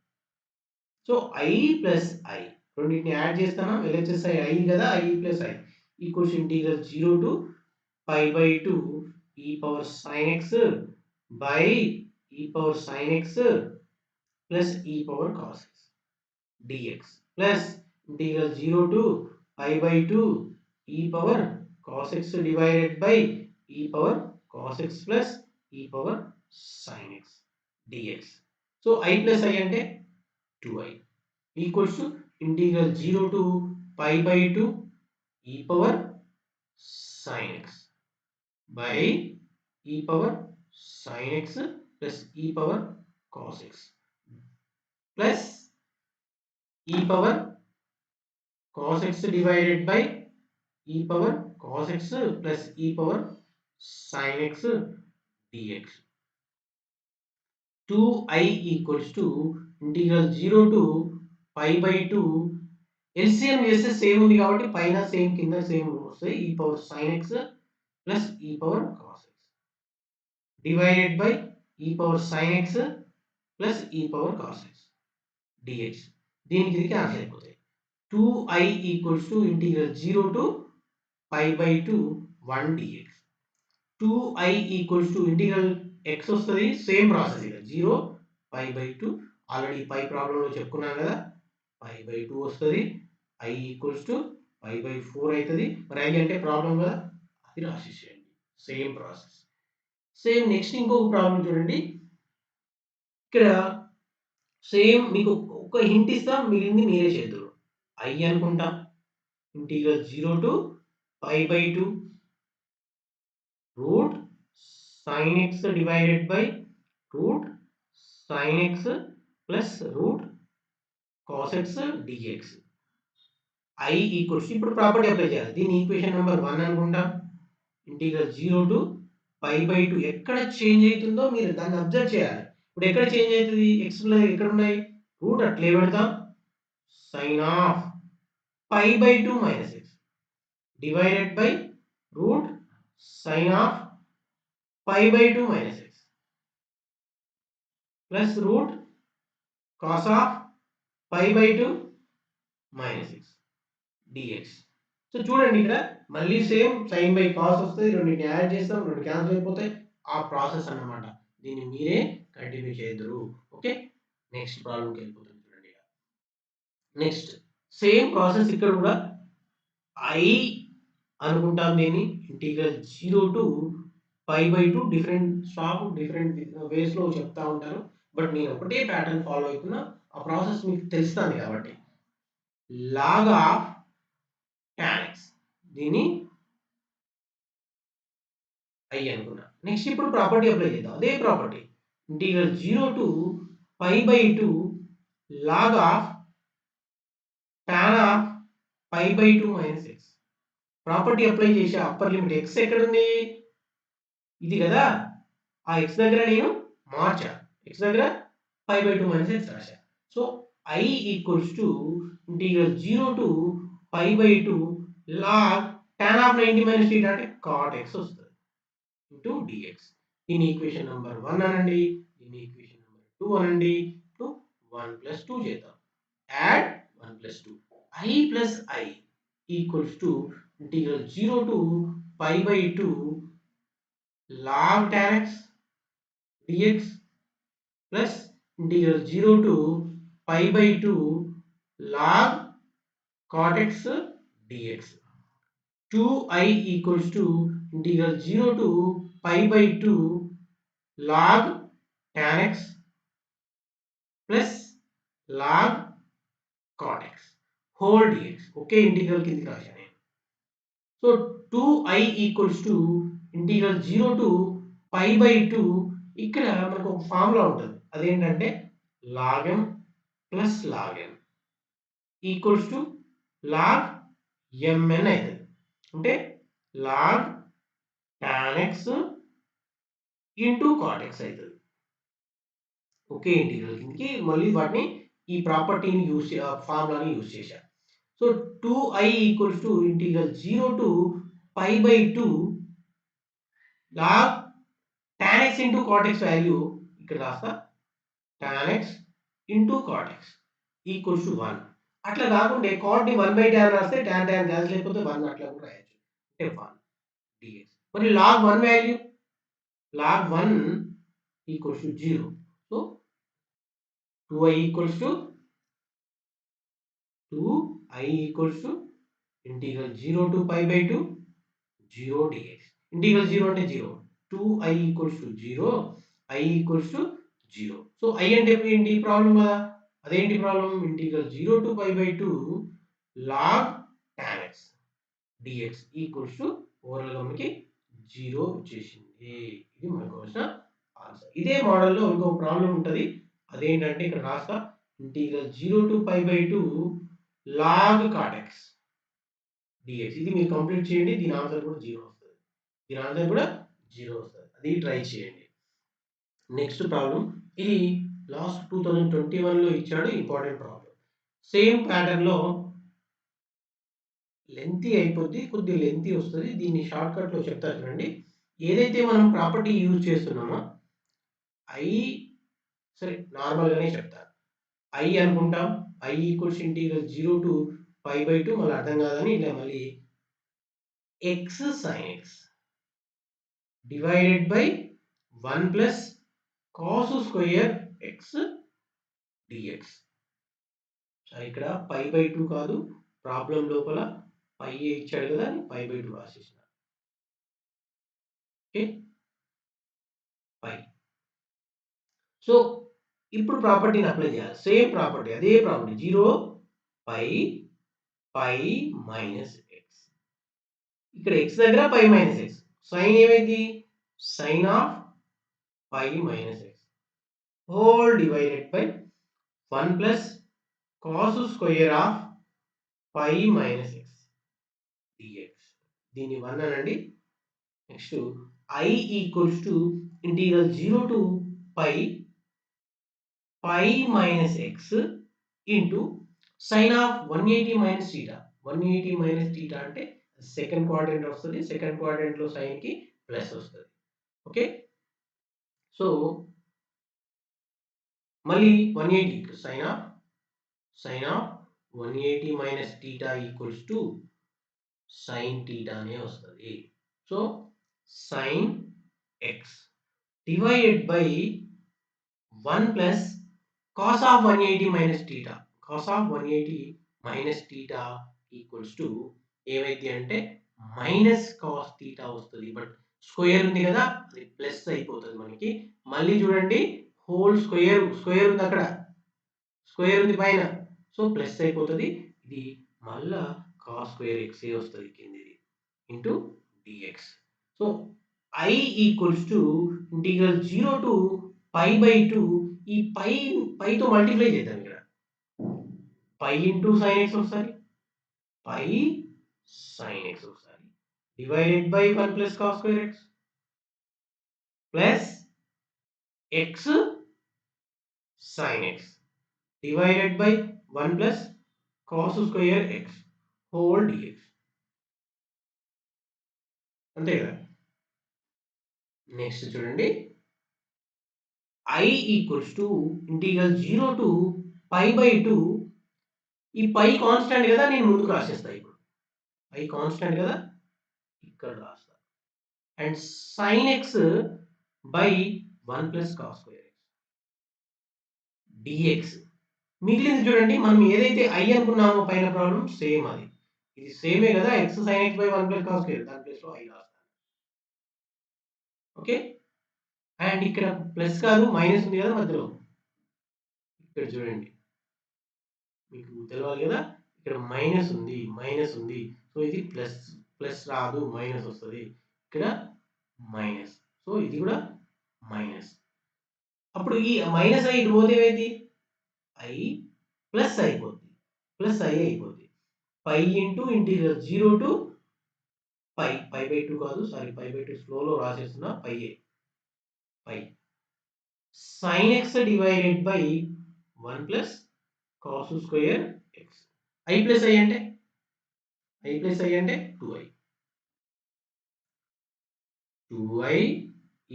సో I ప్లస్ I రెండింటిని యాడ్ చేస్తానా ఎల్హెచ్ఎస్ ఐ కదా I plus I equals integral 0 to pi by 2 e power sin x by e power sin x plus e power cos x dx plus integral 0 to pi by 2 e power cos x divided by e power cos x plus e power sin x dx. So I plus I అంటే 2i equals to integral 0 to pi by 2 e power sin x by e power sin x plus e power cos x plus e power cos x divided by e power cos x plus e power sin x dx. 2i equals to integral 0 to pi by 2 LCM చేస్తే same ఉంది కాబట్టి పైన same కింద same వస్తాయి e power sin x plus e power cos x divided by e power sin x plus e power cos x dx. దీనికి ఇది cancel అయిపోతాయి 2i equals to integral 0 to pi by 2 1 dx. 2i equals to integral x వస్తుంది same process ఇక 0 pi by 2 already పై ప్రాబ్లంలో చెప్పుకున్నాం కదా pi by 2 వస్తుంది i equals to pi by 4 అవుతుంది మరి i అంటే ప్రాబ్లం కదా అది రాసేసేయండి సేమ్ ప్రాసెస్. సేమ్ నెక్స్ట్ ఇంకొక ప్రాబ్లం చూడండి ఇక్కడ సేమ్ మీకు ఒక హింట్ ఇస్తా మిగిలింది మీరే చేద్దరు ఐ అనుకుంటా integral 0 to pi by 2 root sin x divided by root sin x plus root cos x dx. I equals ఇప్పుడు ప్రాపర్టీ అప్లై చేయాలి దీని ఈక్వేషన్ నెంబర్ 1 అనుకుంటా ఇంటిగ్రల్ 0 టు పై బై 2 ఎక్కడ చేంజ్ అవుతుందో మీరు దాన్ని అబ్జర్వ్ చేయాలి. ఇప్పుడు ఎక్కడ చేంజ్ అవుతుంది x లో ఎక్కడ ఉన్నాయి రూట్ అట్లే పెడతాం sin of pi by 2 minus x divided by root sin of pi by 2 minus x plus root cos of pi by 2 minus x dx. So చూడండి ఇక్కడ మళ్ళీ సేమ్ sin బై cos వస్తుంది రెండింటిని యాడ్ చేస్తాం రెండు cancel అయిపోతాయి ఆ process అన్నమాట దీన్ని మీరే కంటిన్యూ చేద్దరు. ఓకే నెక్స్ట్ ప్రాబ్లంకి వెళ్ళిపోతుంది చూడండి నెక్స్ట్ సేమ్ ప్రాసెస్ ఇక్కడ కూడా i అనుకుంటాం దీన్ని integral 0 to pi by 2 different stop different ways లో చెప్తా ఉంటారు బట్ నేను ఒకటే ప్యాటర్న్ ఫాలో అవుతున్నా ఆ ప్రాసెస్ మీకు తెలుస్తుంది కాబట్టి లాగ్ ఆఫ్ tan x దీన్ని i అనుకున్నా. నెక్స్ట్ ఇప్పుడు ప్రాపర్టీ అప్లై చేద్దాం అదే property integral 0 to pi by 2 log of tan of pi by 2 minus x property apply చేసే అప్పర్ లిమిట్ x ఎక్కడ ఉంది ఇది కదా ఆ x దగ్గర నేను మార్చా x దగ్గర పై బై 2 మైనస్ x రాశా. So i equals to integral 0 to pi by 2 log tan of 90 minus θ అంటే cot x వస్తుంది ఇంటూ dx. దీని ఈక్వేషన్ నెంబర్ 1 అనండి దీని ఈక్వేషన్ నెంబర్ 2 అనండి ఇప్పుడు 1 ప్లస్ 2 చేద్దాం add 1 plus 2 i plus i equals to integral 0 to pi by 2 log tan x dx plus integral 0 to pi by 2 log cot x dx. 2i equals to integral 0 to pi by 2 log tan x plus log cot x whole dx. Okay, integral కిందికి రాశాను. So 2i equals to integral 0 to pi by 2 ఇక్కడ మనకు ఒక formula ఉంటుంది అదేంటంటే log m plus log n equals to log mn అవుతుంది అంటే log tan x into cot x అవుతుంది. ఓకే ఇంటిగ్రల్ కిందకి మళ్ళీ వాటిని ఈ ప్రాపర్టీని యూస్ ఫార్ములాని యూస్ చేశా. So 2i equals to integral 0 to pi by 2 log tan x into cot x value ఇక్కడ రాస్తా tan x into cot x equals to 1. అట్లా కాకుంటే cotని 1/tan రాస్తే tan క్యాన్సిల్ అయిపోతే 1 అట్లా కూడా రాయొచ్చు. అంటే 1 dx. మరి log 1 value log 1 equals to 0. So 2i equals to integral 0 to pi by 2 0 dx. Integral 0 అంటే 0. 2i equals to 0, i equals to 0. So i అంటే ఏంటి ప్రాబ్లం కదా, అదేంటి problem, integral 0 to pi by 2 log tan x dx equals to overall గా మనకి 0 వచ్చేసింది. ఇది మనకు వచ్చిన ఆన్సర్. ఇదే మోడల్లో ఇంకో ప్రాబ్లం ఉంటది, అదేంటంటే ఇక్కడ రాస్తా, integral 0 to pi by 2 log cot x dx. ఇది మీరు కంప్లీట్ చేయండి, దీని ఆన్సర్ కూడా 0 వస్తుంది. దీని ఆన్సర్ కూడా 0 వస్తుంది. అది ట్రై చేయండి. నెక్స్ట్ ప్రాబ్లం, ఇది లాస్ట్ 2021 లో ఇచ్చాడు, ఇంపార్టెంట్ ప్రాబ్లం. సేమ్ ప్యాటర్న్ లో లెంతీ అయిపోద్ది, కొద్ది లెంతీ వస్తుంది. దీన్ని షార్ట్ కట్ లో చెప్తా చూడండి. ఏదైతే మనం ప్రాపర్టీ యూజ్ చేస్తున్నామో ఐ, సరే నార్మల్ గానే చెప్తాను, ఐ అనుకుంటాం. I equals integral 0 to pi by 2, మళ్ళీ అర్థం కాదని ఇలా మళ్ళీ x sin x divided by 1 plus cos square x dx. సరే ఇక్కడ పై బై 2 కాదు, ప్రాబ్లం లోపల పై ఇచ్చాడు కదా, పై బై 2 రాసేసిన. Okay, pi. సో ఇప్పుడు ప్రాపర్టీని అప్లై చేయాలి, సేమ్ ప్రాపర్టీ, అదే property, 0 pi pi minus x. ఇక్కడ ఎక్స్ దగ్గర పై మైనస్ ఎక్స్, సైన్ ఏమైంది, sine of pi minus x whole divided by 1 plus cos square of pi minus x dx. దీన్ని 1 అనండి. Next I equals to integral 0 to pi pi minus x into sine of 180 minus theta. 180 minus theta అంటే second quadrant వస్తుంది, second quadrant లో sine కి plus వస్తుంది. Okay, so మళ్ళీ 180 sine of 180 minus theta equals to sine టీటానే వస్తుంది. So sine x divided by 1 plus cos of 180 minus theta. Cos of 180 minus theta equals to ఏమైంది అంటే minus cos theta వస్తుంది. But square ఉంది కదా, అది ప్లస్ అయిపోతుంది మనకి. మళ్ళీ చూడండి, హోల్ స్క్వేర్, స్క్వేర్ ఉంది అక్కడ, స్క్వేర్ ఉంది పైన, సో ప్లస్ అయిపోతుంది. ఇది మళ్ళా కాస్ స్క్వేర్ ఎక్స్ వస్తుంది కిందిది into dx. So I equals to integral 0 to pi by 2, ఈ పైతో మల్టిప్లై చేద్దాం. ఇక్కడ పై ఇంటూ సైన్ ఎక్స్ ఒకసారి, పై సైన్ ఎక్స్ ఒకసారి, divided by 1 plus cos square x plus x sine x divided by 1 plus cos square x whole dx. అంతే కదా. Next చూడండి, I equals to integral 0 to pi by 2, ఈ పై constant కదా, నేను ముందుకు రాసేస్తా. ఇప్పుడు పై కాన్స్టెంట్ కదా, ఇక్కడ రాస్తా. And sine x by 1 plus cos square x dx. మిగిలింది చూడండి, మనం ఏదైతే ఐ అనుకున్నామో పైన ప్రాబ్లం, సేమ్ అది, ఇది సేమే కదా, X sine x by 1 plus cos square, దాని ప్లేస్ లో ఐ రాస్తాను. ఓకే, అండ్ ఇక్కడ ప్లస్ కాదు మైనస్ ఉంది కదా మధ్యలో, ఇక్కడ చూడండి, మీకు తెలవాలి కదా, ఇక్కడ మైనస్ ఉంది, మైనస్ ఉంది, సో ఇది ప్లస్, ప్లస్ రాదు మైనస్ వస్తుంది. ఇక్కడ మైనస్, సో ఇది కూడా మైనస్. అప్పుడు ఈ మైనస్ ఐ ఇటు పోతే ఏమైంది, ఐ ప్లస్ అయిపోద్ది, ప్లస్ ఐ అయిపోద్ది. Pi into interior 0 to pi, pi by 2 కాదు, సారీ పై బై 2 స్లోలో రాసేస్తున్నా, పై ఏ, pi sine x divided by 1 plus cos square x. I plus I అంటే, ఐ ప్లస్ ఐ అంటే 2i. 2i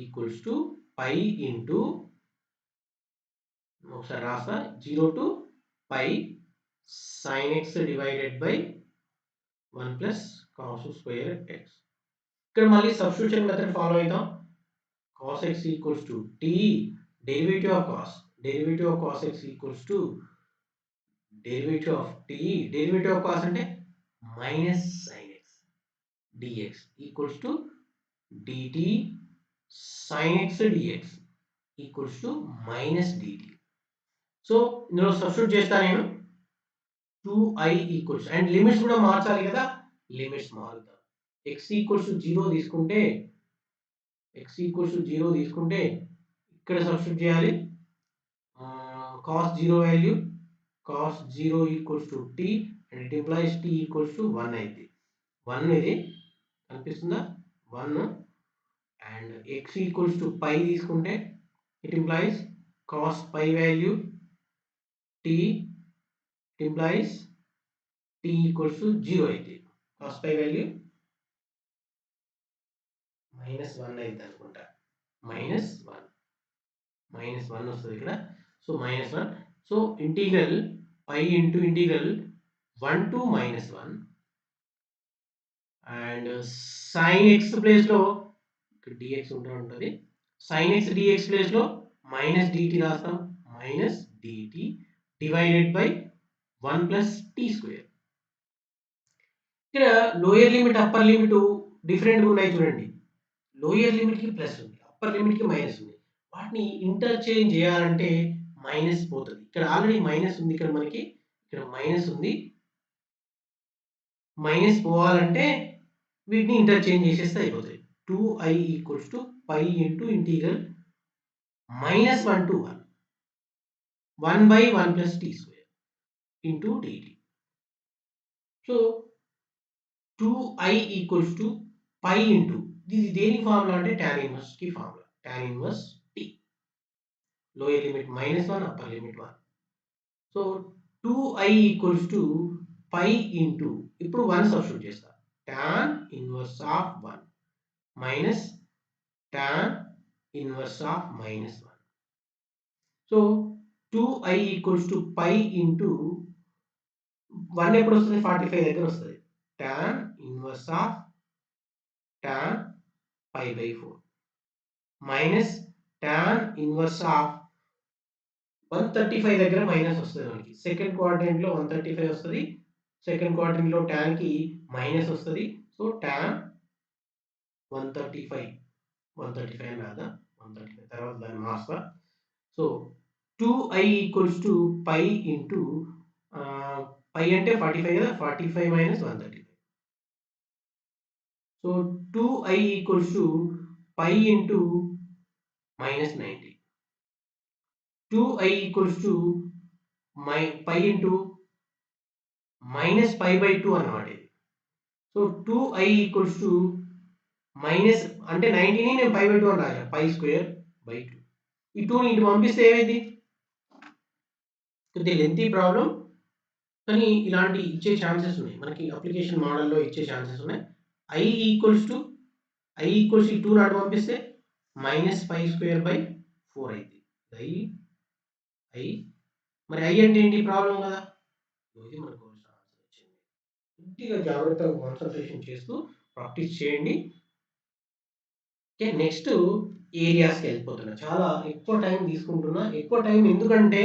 equals to pi into, ఒకసారి రాస్తా, 0 to pi sin x divided by 1 plus cos square x. ఇక్కడ మళ్ళీ substitution method follow అవుతాం. cos x equals to t derivative of cos x equals to derivative of t, derivative of cos అంటే minus sin x dx equals to dt sin x dx equals to minus dt. So ఇందులో substitute చేస్తా నేను 2i equals and limits కూడా మార్చాలి కదా, limits మారుతా. x equals to 0 తీసుకుంటే ఇక్కడ సబ్స్టిట్యూట్ చేయాలి. cos 0 value cos 0 equals to t and it implies t equals to 1 అయితే 1 ఇది కనిపిస్తుందా 1 and x equals to pi తీసుకుంటే it implies cos pi value t implies t equals to 0 అయితే cos pi value -1 అయితే అనుకుంటా -1 వస్తుంది ఇక్కడ. So -1 so integral pi into integral 1 to -1 and sin x place లో ఇక్కడ dx ఉంటుంది, sin x dx ప్లేస్ లో -dt రాస్తాం, -dt divided by 1 plus t square. ఇక్కడ lower limit upper limit different ఉన్నాయి చూడండి. లోయర్ లిమిట్ కి ప్లస్ ఉంది, అప్పర్ లిమిట్ కి మైనస్ ఉంది. వాటిని ఇంటర్చేంజ్ చేయాలంటే మైనస్ పోతుంది. ఇక్కడ ఆల్రెడీ మైనస్ ఉంది, ఇక్కడ మనకి ఇక్కడ మైనస్ ఉంది. మైనస్ పోవాలంటే వీటిని ఇంటర్చేంజ్ చేసేస్తే అయిపోతుంది. 2i equals to pi into integral -1 to 1 1 by 1 plus t square into dt. So 2i equals to pi into ఇది దేని ఫార్ములా అంటే tan ఇన్వర్స్ కి formula, tan inverse t. Lower limit -1 upper limit 1. So 2i equals to pi into ఇప్పుడు 1 substitute చేస్తా, tan inverse of 1 minus tan inverse of -1. So 2i equals to pi into 1 ఎప్పుడు వస్తుంది 45 దగ్గర వస్తుంది, tan inverse of tan pi by 4 minus tan inverse of 135 దగ్గర minus వస్తుంది మనకి. Second quadrant లో 135 వస్తుంది, సెకండ్ క్వాడ్రంట్ లో tan కి మైనస్ వస్తుంది. సో tan 135 అని రాదా, 135 తర్వాత దాన్ని మార్చుతా. So 2i equals to pi into pi అంటే 45 కదా, 45 minus 135. So 2i equals to pi into -90. 2i equals to pi into -π/2 అన్నమాట ఇది. So 2i equals to minus అంటే 90ని నేను π/2 అని రాశాను, π²/2. ఈ 2ని ఇటు పంపిస్తే ఏమైంది, కొద్దిగా లెంతీ ప్రాబ్లం కానీ ఇలాంటి ఇచ్చే ఛాన్సెస్ ఉన్నాయి మనకి, అప్లికేషన్ మోడల్లో ఇచ్చే ఛాన్సెస్ ఉన్నాయి. i ఈక్వల్స్ టు ఈ 2 నాడు పంపిస్తే -π²/4 అయింది. i మరి i అంటే ఏంటి ప్రాబ్లం కదా, ఇది మనకు ఆన్సర్ వచ్చింది. కొద్దిగా జాగ్రత్తగా కాన్సంట్రేషన్ చేస్తూ ప్రాక్టీస్ చేయండి. ఓకే, నెక్స్ట్ ఏరియాస్కి వెళ్ళిపోతున్నా. చాలా ఎక్కువ టైం తీసుకుంటున్నా, ఎక్కువ టైం ఎందుకంటే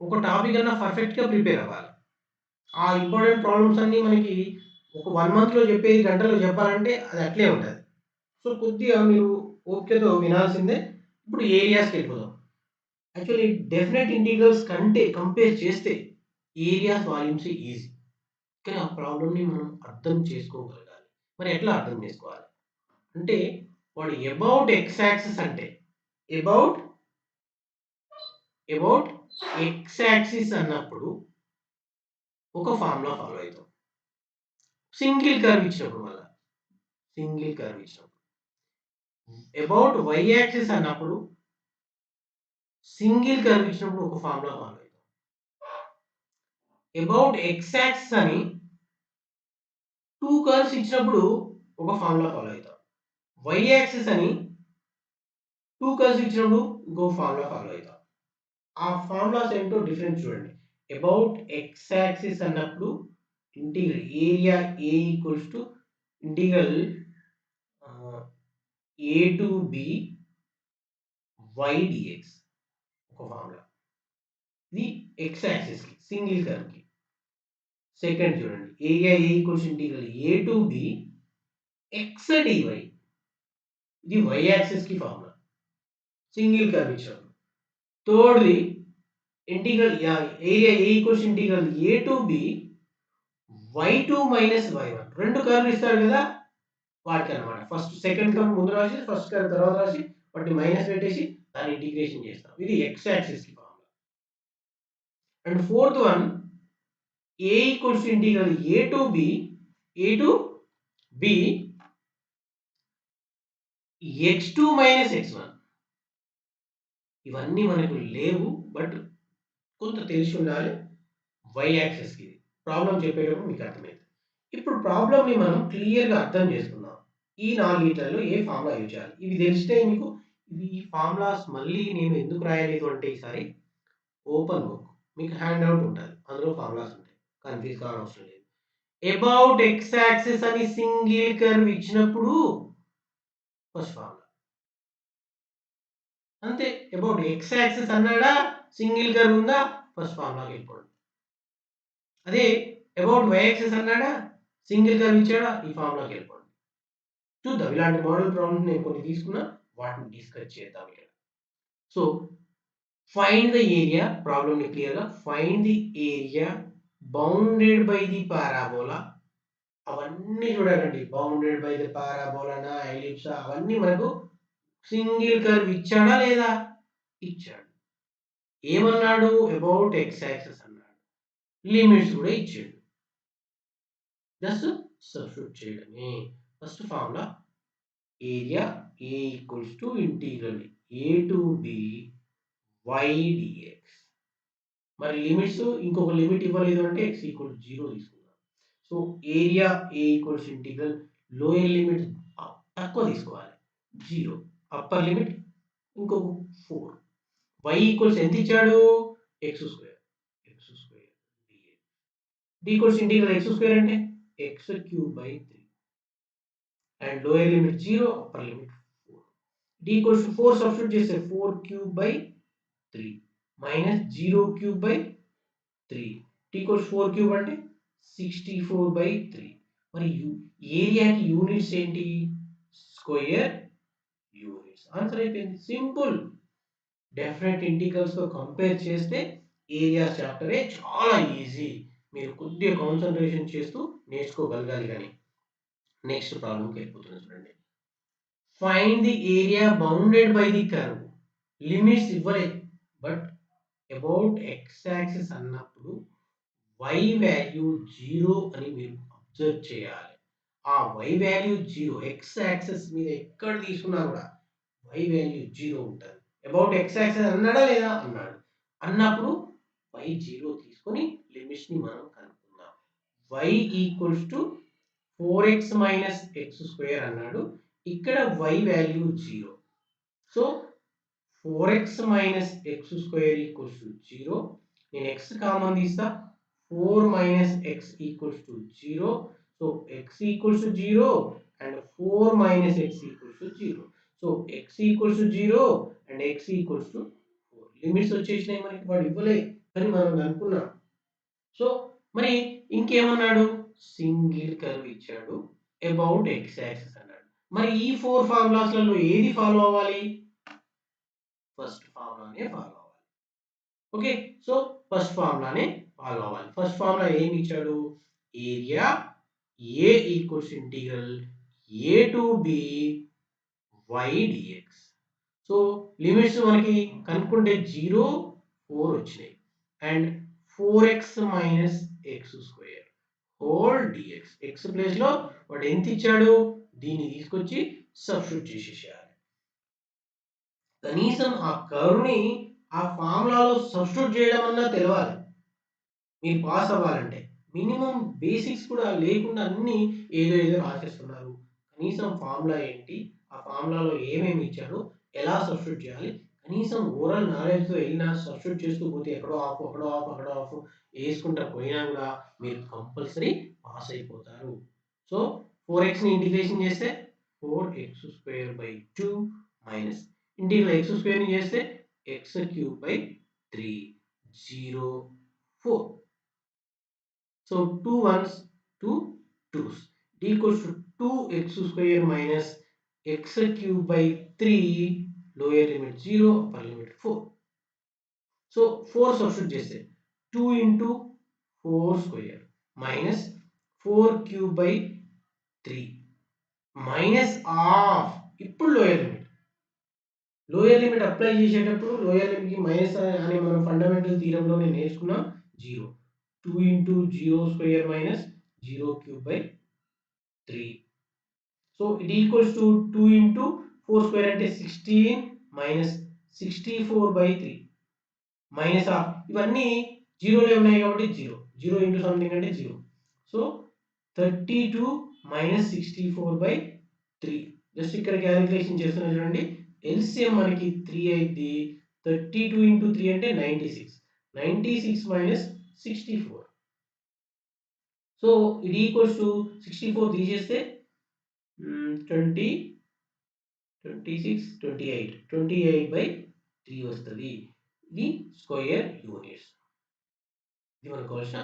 ఒక టాపిక్ అన్నా పర్ఫెక్ట్గా ప్రిపేర్ అవ్వాలి. ఆ ఇంపార్టెంట్ ప్రాబ్లమ్స్ అన్నీ మనకి ఒక 1 మంత్లో చెప్పేది గంటలో చెప్పాలంటే అది అట్లే ఉంటుంది. సో కొద్దిగా మీరు ఓపికతో వినాల్సిందే. ఇప్పుడు ఏరియాస్కి వెళ్ళిపోదాం. యాక్చువల్లీ డెఫినెట్ ఇంటిగ్రల్స్ కంటే కంపేర్ చేస్తే ఏరియాస్ వాల్యూమ్స్ ఈజీ, కానీ ఆ ప్రాబ్లమ్ని మనం అర్థం చేసుకోగలగాలి. మరి ఎట్లా అర్థం చేసుకోవాలి అంటే వాడు అబౌట్ ఎక్స్ యాక్సిస్ అంటే అబౌట్ ఎక్స్ యాక్సిస్ అన్నప్పుడు ఒక ఫార్ములా ఫాలో అవుతాం. సింగిల్ కర్వ్ ఇచ్చినప్పుడు అబౌట్ వై యాక్సిస్ అన్నప్పుడు సింగిల్ కర్వ్ ఇచ్చినప్పుడు ఒక ఫార్ములా ఫాలో అవుతాం. అబౌట్ ఎక్స్ యాక్సిస్ అని 2 కర్వ్స్ ఇచ్చినప్పుడు ఒక ఫార్ములా ఫాలో అవుతాం. వై యాక్సిస్ అని 2 కర్వ్స్ ఇచ్చినప్పుడు ఇంకో ఫార్ములా ఫాలో అవుతాం. ఆ ఫార్ములాస్ ఏంటో డిఫరెన్స్ చూడండి. అబౌట్ ఎక్స్ యాక్సిస్ అన్నప్పుడు integral area A equals to integral a to b y dx ఒక ఫార్ములా. ఇది ఎక్స్ యాక్సిస్ కి సింగిల్ కర్వ్ కి. సెకండ్ చూడండి area A equals integral a to b x dy. ఇది y axis కి formula single curve ఇచ్చారు. థర్డ్ది integral area A equals integral a to b y2 minus y1 రెండు కర్వ్లు ఇస్తాడు కదా వాటికి అన్నమాట. ఫస్ట్ సెకండ్ కర్వ్ ముందు రాసి ఫస్ట్ కర్వ్ తర్వాత రాసి వాటిని మైనస్ పెట్టేసి దాన్ని ఇంటిగ్రేషన్ చేస్తాం. ఇది ఎక్స్ యాక్సిస్ కి formula. And fourth one a equals integral a to b x2 minus x1. ఇవన్నీ మనకు లేవు బట్ కొంత తెలిసి ఉండాలి. y యాక్సిస్ కి ప్రాబ్లం చెప్పేటప్పుడు మీకు అర్థమైంది. ఇప్పుడు ప్రాబ్లం ని మనం క్లియర్ గా అర్థం చేసుకుందాం. ఈ నాలుగిట్లలో ఏ ఫార్ములా యూజ్ చేయాలి ఇవి తెలిస్తే మీకు ఈ ఫార్ములాస్ మళ్ళీ నేను ఎందుకు రాయలేదు అంటే ఈసారి ఓపెన్ బుక్ మీకు హ్యాండ్ అవుట్ ఉంటుంది, అందులో ఫార్ములాస్ ఉంటాయి, కన్ఫ్యూజ్ కావడం అవసరం లేదు. అబౌట్ ఎక్స్ యాక్సిస్ అని సింగిల్ కర్వ్ ఇచ్చినప్పుడు ఫస్ట్ ఫార్ములా అంతే. అబౌట్ ఎక్స్ యాక్సిస్ అన్నాడా సింగిల్ కర్వ్ ఉందా ఫస్ట్ ఫార్ములాకి వెళ్ళిపోండి. అదే అబౌట్ వై యాక్సిస్ అన్నాడా సింగిల్ కర్వ్ ఇచ్చాడా ఈ ఫార్ములాకి వెళ్ళిపోండి. చూద్దాం ఇలాంటి మోడల్ ప్రాబ్లమ్స్ నేను కొన్ని తీసుకున్నా వాటిని డిస్కస్ చేద్దాం ఇక్కడ. So find the area problem ని క్లియర్ గా find the area bounded by the parabola. అవన్నీ చూడాలండి, బౌండెడ్ బై ది పారాబోలానా ఎలిప్సా అవన్నీ మనకు సింగిల్ కర్వ్ ఇచ్చాడా లేదా ఇచ్చాడు. ఏమన్నాడు అబౌట్ ఎక్స్ యాక్సిస్ అన్నాడు, లిమిట్స్ కూడా ఇచ్చాడు. జస్ట్ సబ్స్టిట్యూట్ చేయడమే. First formula area A equals to integral a to b y dx. మరి లిమిట్స్ ఇంకొక లిమిట్ ఇవ్వలేదు అంటే x ఈక్వల్ 0 తీసుకుందాం. సో ఏరియా ఏ ఈక్వల్స్ ఇంటిగ్రల్ లోయర్ లిమిట్ తక్కువ తీసుకోవాలి 0, అప్పర్ లిమిట్ ఇంకొక 4. y ఈక్వల్స్ ఎంత ఇచ్చాడు x square dx. d equals integral x square అంటే x cube by 3 and lower limit 0, upper limit 4. d equals 4 substitute చేస్తే 4 cube by 3 minus 0 cube by 3. t equals 4 cube అంటే 64/3. మరి ఏరియాకి units ఏంటి square units. Answer అయిపోయింది, simple. Definite integrals తో compare చేస్తే area చాప్టరే చాలా ఈజీ. మీరు కొద్దిగా కాన్సన్ట్రేషన్ చేస్తూ నేర్చుకోగలగాలి. కానీ నెక్స్ట్ ప్రాబ్లంకి వెళ్ళిపోతున్నాను చూడండి. Find the area bounded by the curve. Limits ఇవ్వలేదు బట్ అబౌట్ ఎక్స్ యాక్సిస్ అన్నప్పుడు y వాల్యూ 0 అని మీరు అబ్జర్వ్ చేయాలి. ఆ y వాల్యూ 0 x యాక్సిస్ మీద ఎక్కడ తీసుకున్నా కూడా y వాల్యూ 0 ఉంటుంది. అబౌట్ x యాక్సిస్ అన్నాడా లేదా అన్నాడు. అన్నప్పుడు y 0 తీసుకొని లిమిట్స్ ని మనం కనుక్కుందాం. y equals to 4x minus x square అన్నాడు. ఇక్కడ y value 0. So 4x minus x square equals to 0. నేను x కామన్ తీస్తా, 4 minus x equals to 0. So x equals to 0 and 4 minus x equals to 0. So x equals to 0 and x equals to 4. Limits వచ్చేసినాయి మనకి, వాడు ఇవ్వలే కానీ మనం అనుకున్నాం. So మరి ఇంకేమన్నాడు సింగిల్ కర్వ్ ఇచ్చాడు, అబౌట్ ఎక్స్ యాక్సిస్ అన్నాడు. మరి ఈ 4 ఫార్ములాస్లలో ఏది ఫాలో అవ్వాలి ఫస్ట్ ఫార్ములానే ఫాలో అవ్వాలి. ఓకే, సో ఫస్ట్ ఫార్ములానే ఫాలో అవ్వాలి. ఫస్ట్ ఫార్ములా ఏమి ఇచ్చాడు area A equals integral a to b y dx. So limits మనకి కనుక్కుంటే 0 4 వచ్చినాయి and 4x minus x square whole dx. X place లో వాడు ఎంత ఇచ్చాడు దీన్ని తీసుకొచ్చి సబ్స్టిట్యూట్ చేసేసేయాలి. కనీసం ఆ కర్వ్ ని ఆ ఫార్ములాలో సబ్స్టిట్యూట్ చేయడం అన్నా తెలవాలి మీరు పాస్ అవ్వాలంటే. మినిమం బేసిక్స్ కూడా లేకుండా అన్ని ఏదో ఏదో రాసేస్తున్నారు. కనీసం ఫార్ములా ఏంటి, ఆ ఫార్ములాలో ఏమేమి ఇచ్చారు, ఎలా సబ్స్టిట్యూట్ చేయాలి, కనీసం ఓవరాల్ నాలెడ్జ్‌తో ఎళ్ళినా సబ్స్టిట్యూట్ చేస్తూ పోతే ఎక్కడో ఆఫ్, అక్కడో ఆఫ్, అక్కడో ఆఫ్ ఏసుకుంటా పోయినా గూడా మీరు కంపల్సరీ పాస్ అయిపోతారు. సో, 4xని ఇంటిగ్రేషన్ చేస్తే 4x² 2 మైనస్ ఇంటిగ్రల్ x² చేస్తే x³ 3 0 4. So 2 ones 2 2's equals to 2x² minus x³ 3 lower limit 0 upper limit 4. So 4 substitute చేస్తే 2 into 4 square minus 4³ 3 minus half. ఇప్పుడు లోయర్ లిమిట్ అప్లై చేసేటప్పుడు lower limit కి minus అని మనం fundamental theorem లో నేర్చుకున్నాం. 0 2 into 0 square minus 0³ 3. So it equals to 2 into 4 square అంటే 16 minus 64/3 minus half. ఇవన్నీ జీరోలే ఉన్నాయి కాబట్టి 0 into something అంటే 0. So 32 minus 64/3. జస్ట్ ఇక్కడ క్యాలిక్యులేషన్ చేస్తున్నా చూడండి. ఎల్సిఎం మనకి 3 అయింది. 32 into 3 అంటే 96. 96 minus 64. So it equals to 64 తీసేస్తే 20 26 28 28/3 వస్తుంది. ఇది స్క్వేర్ యూనిట్స్. ఇది మనకు కావాల్సిన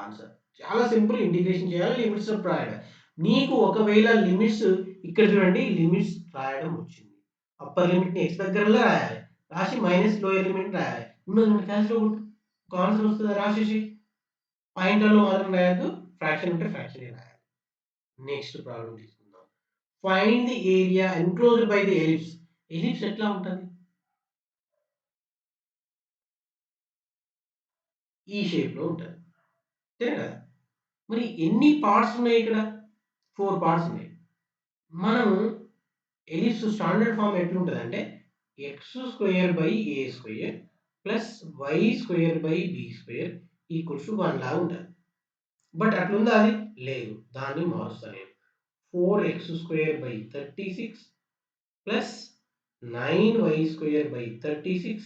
ఆన్సర్. చాలా సింపుల్. ఇంటిగ్రేషన్ చేయాలి, లిమిట్స్ రాయడం. నీకు ఒకవేళ లిమిట్స్ ఇక్కడ చూడండి, లిమిట్స్ రాయడం వచ్చింది. అప్పర్ లిమిట్ ని ఎక్స్ దగ్గరలో రాయాలి, రాసి మైనస్ లోయర్ లిమిట్ రాయాలి. ఉన్నది క్యాన్సిల్ కొట్టు, ఒక ఆన్సర్ వస్తుంది. రాసేసి పాయింట్లలో మాత్రం రాయద్దు, ఫ్రాక్షన్ ఉంటే ఫ్రాక్షన్ రాయాలి. నెక్స్ట్ ప్రాబ్లం తీసుకుందాం. Find the area enclosed by the ellipse. Ellipse ఎట్లా ఉంటుంది? ఈ షేప్ లో ఉంటుంది, అంతే కదా? మరి ఎన్ని పార్ట్స్ ఉన్నాయి ఇక్కడ? 4 పార్ట్స్ ఉన్నాయి. మనం ఎలిప్స్ స్టాండర్డ్ ఫామ్ ఎట్లుంటదంటే x² / a² plus y² / b² equals to 1 లాగా ఉంటుంది. బట్ అట్లుందా? అది లేదు. దాన్ని మారుస్తా నేను. 4x² / 36 plus 9y² / 36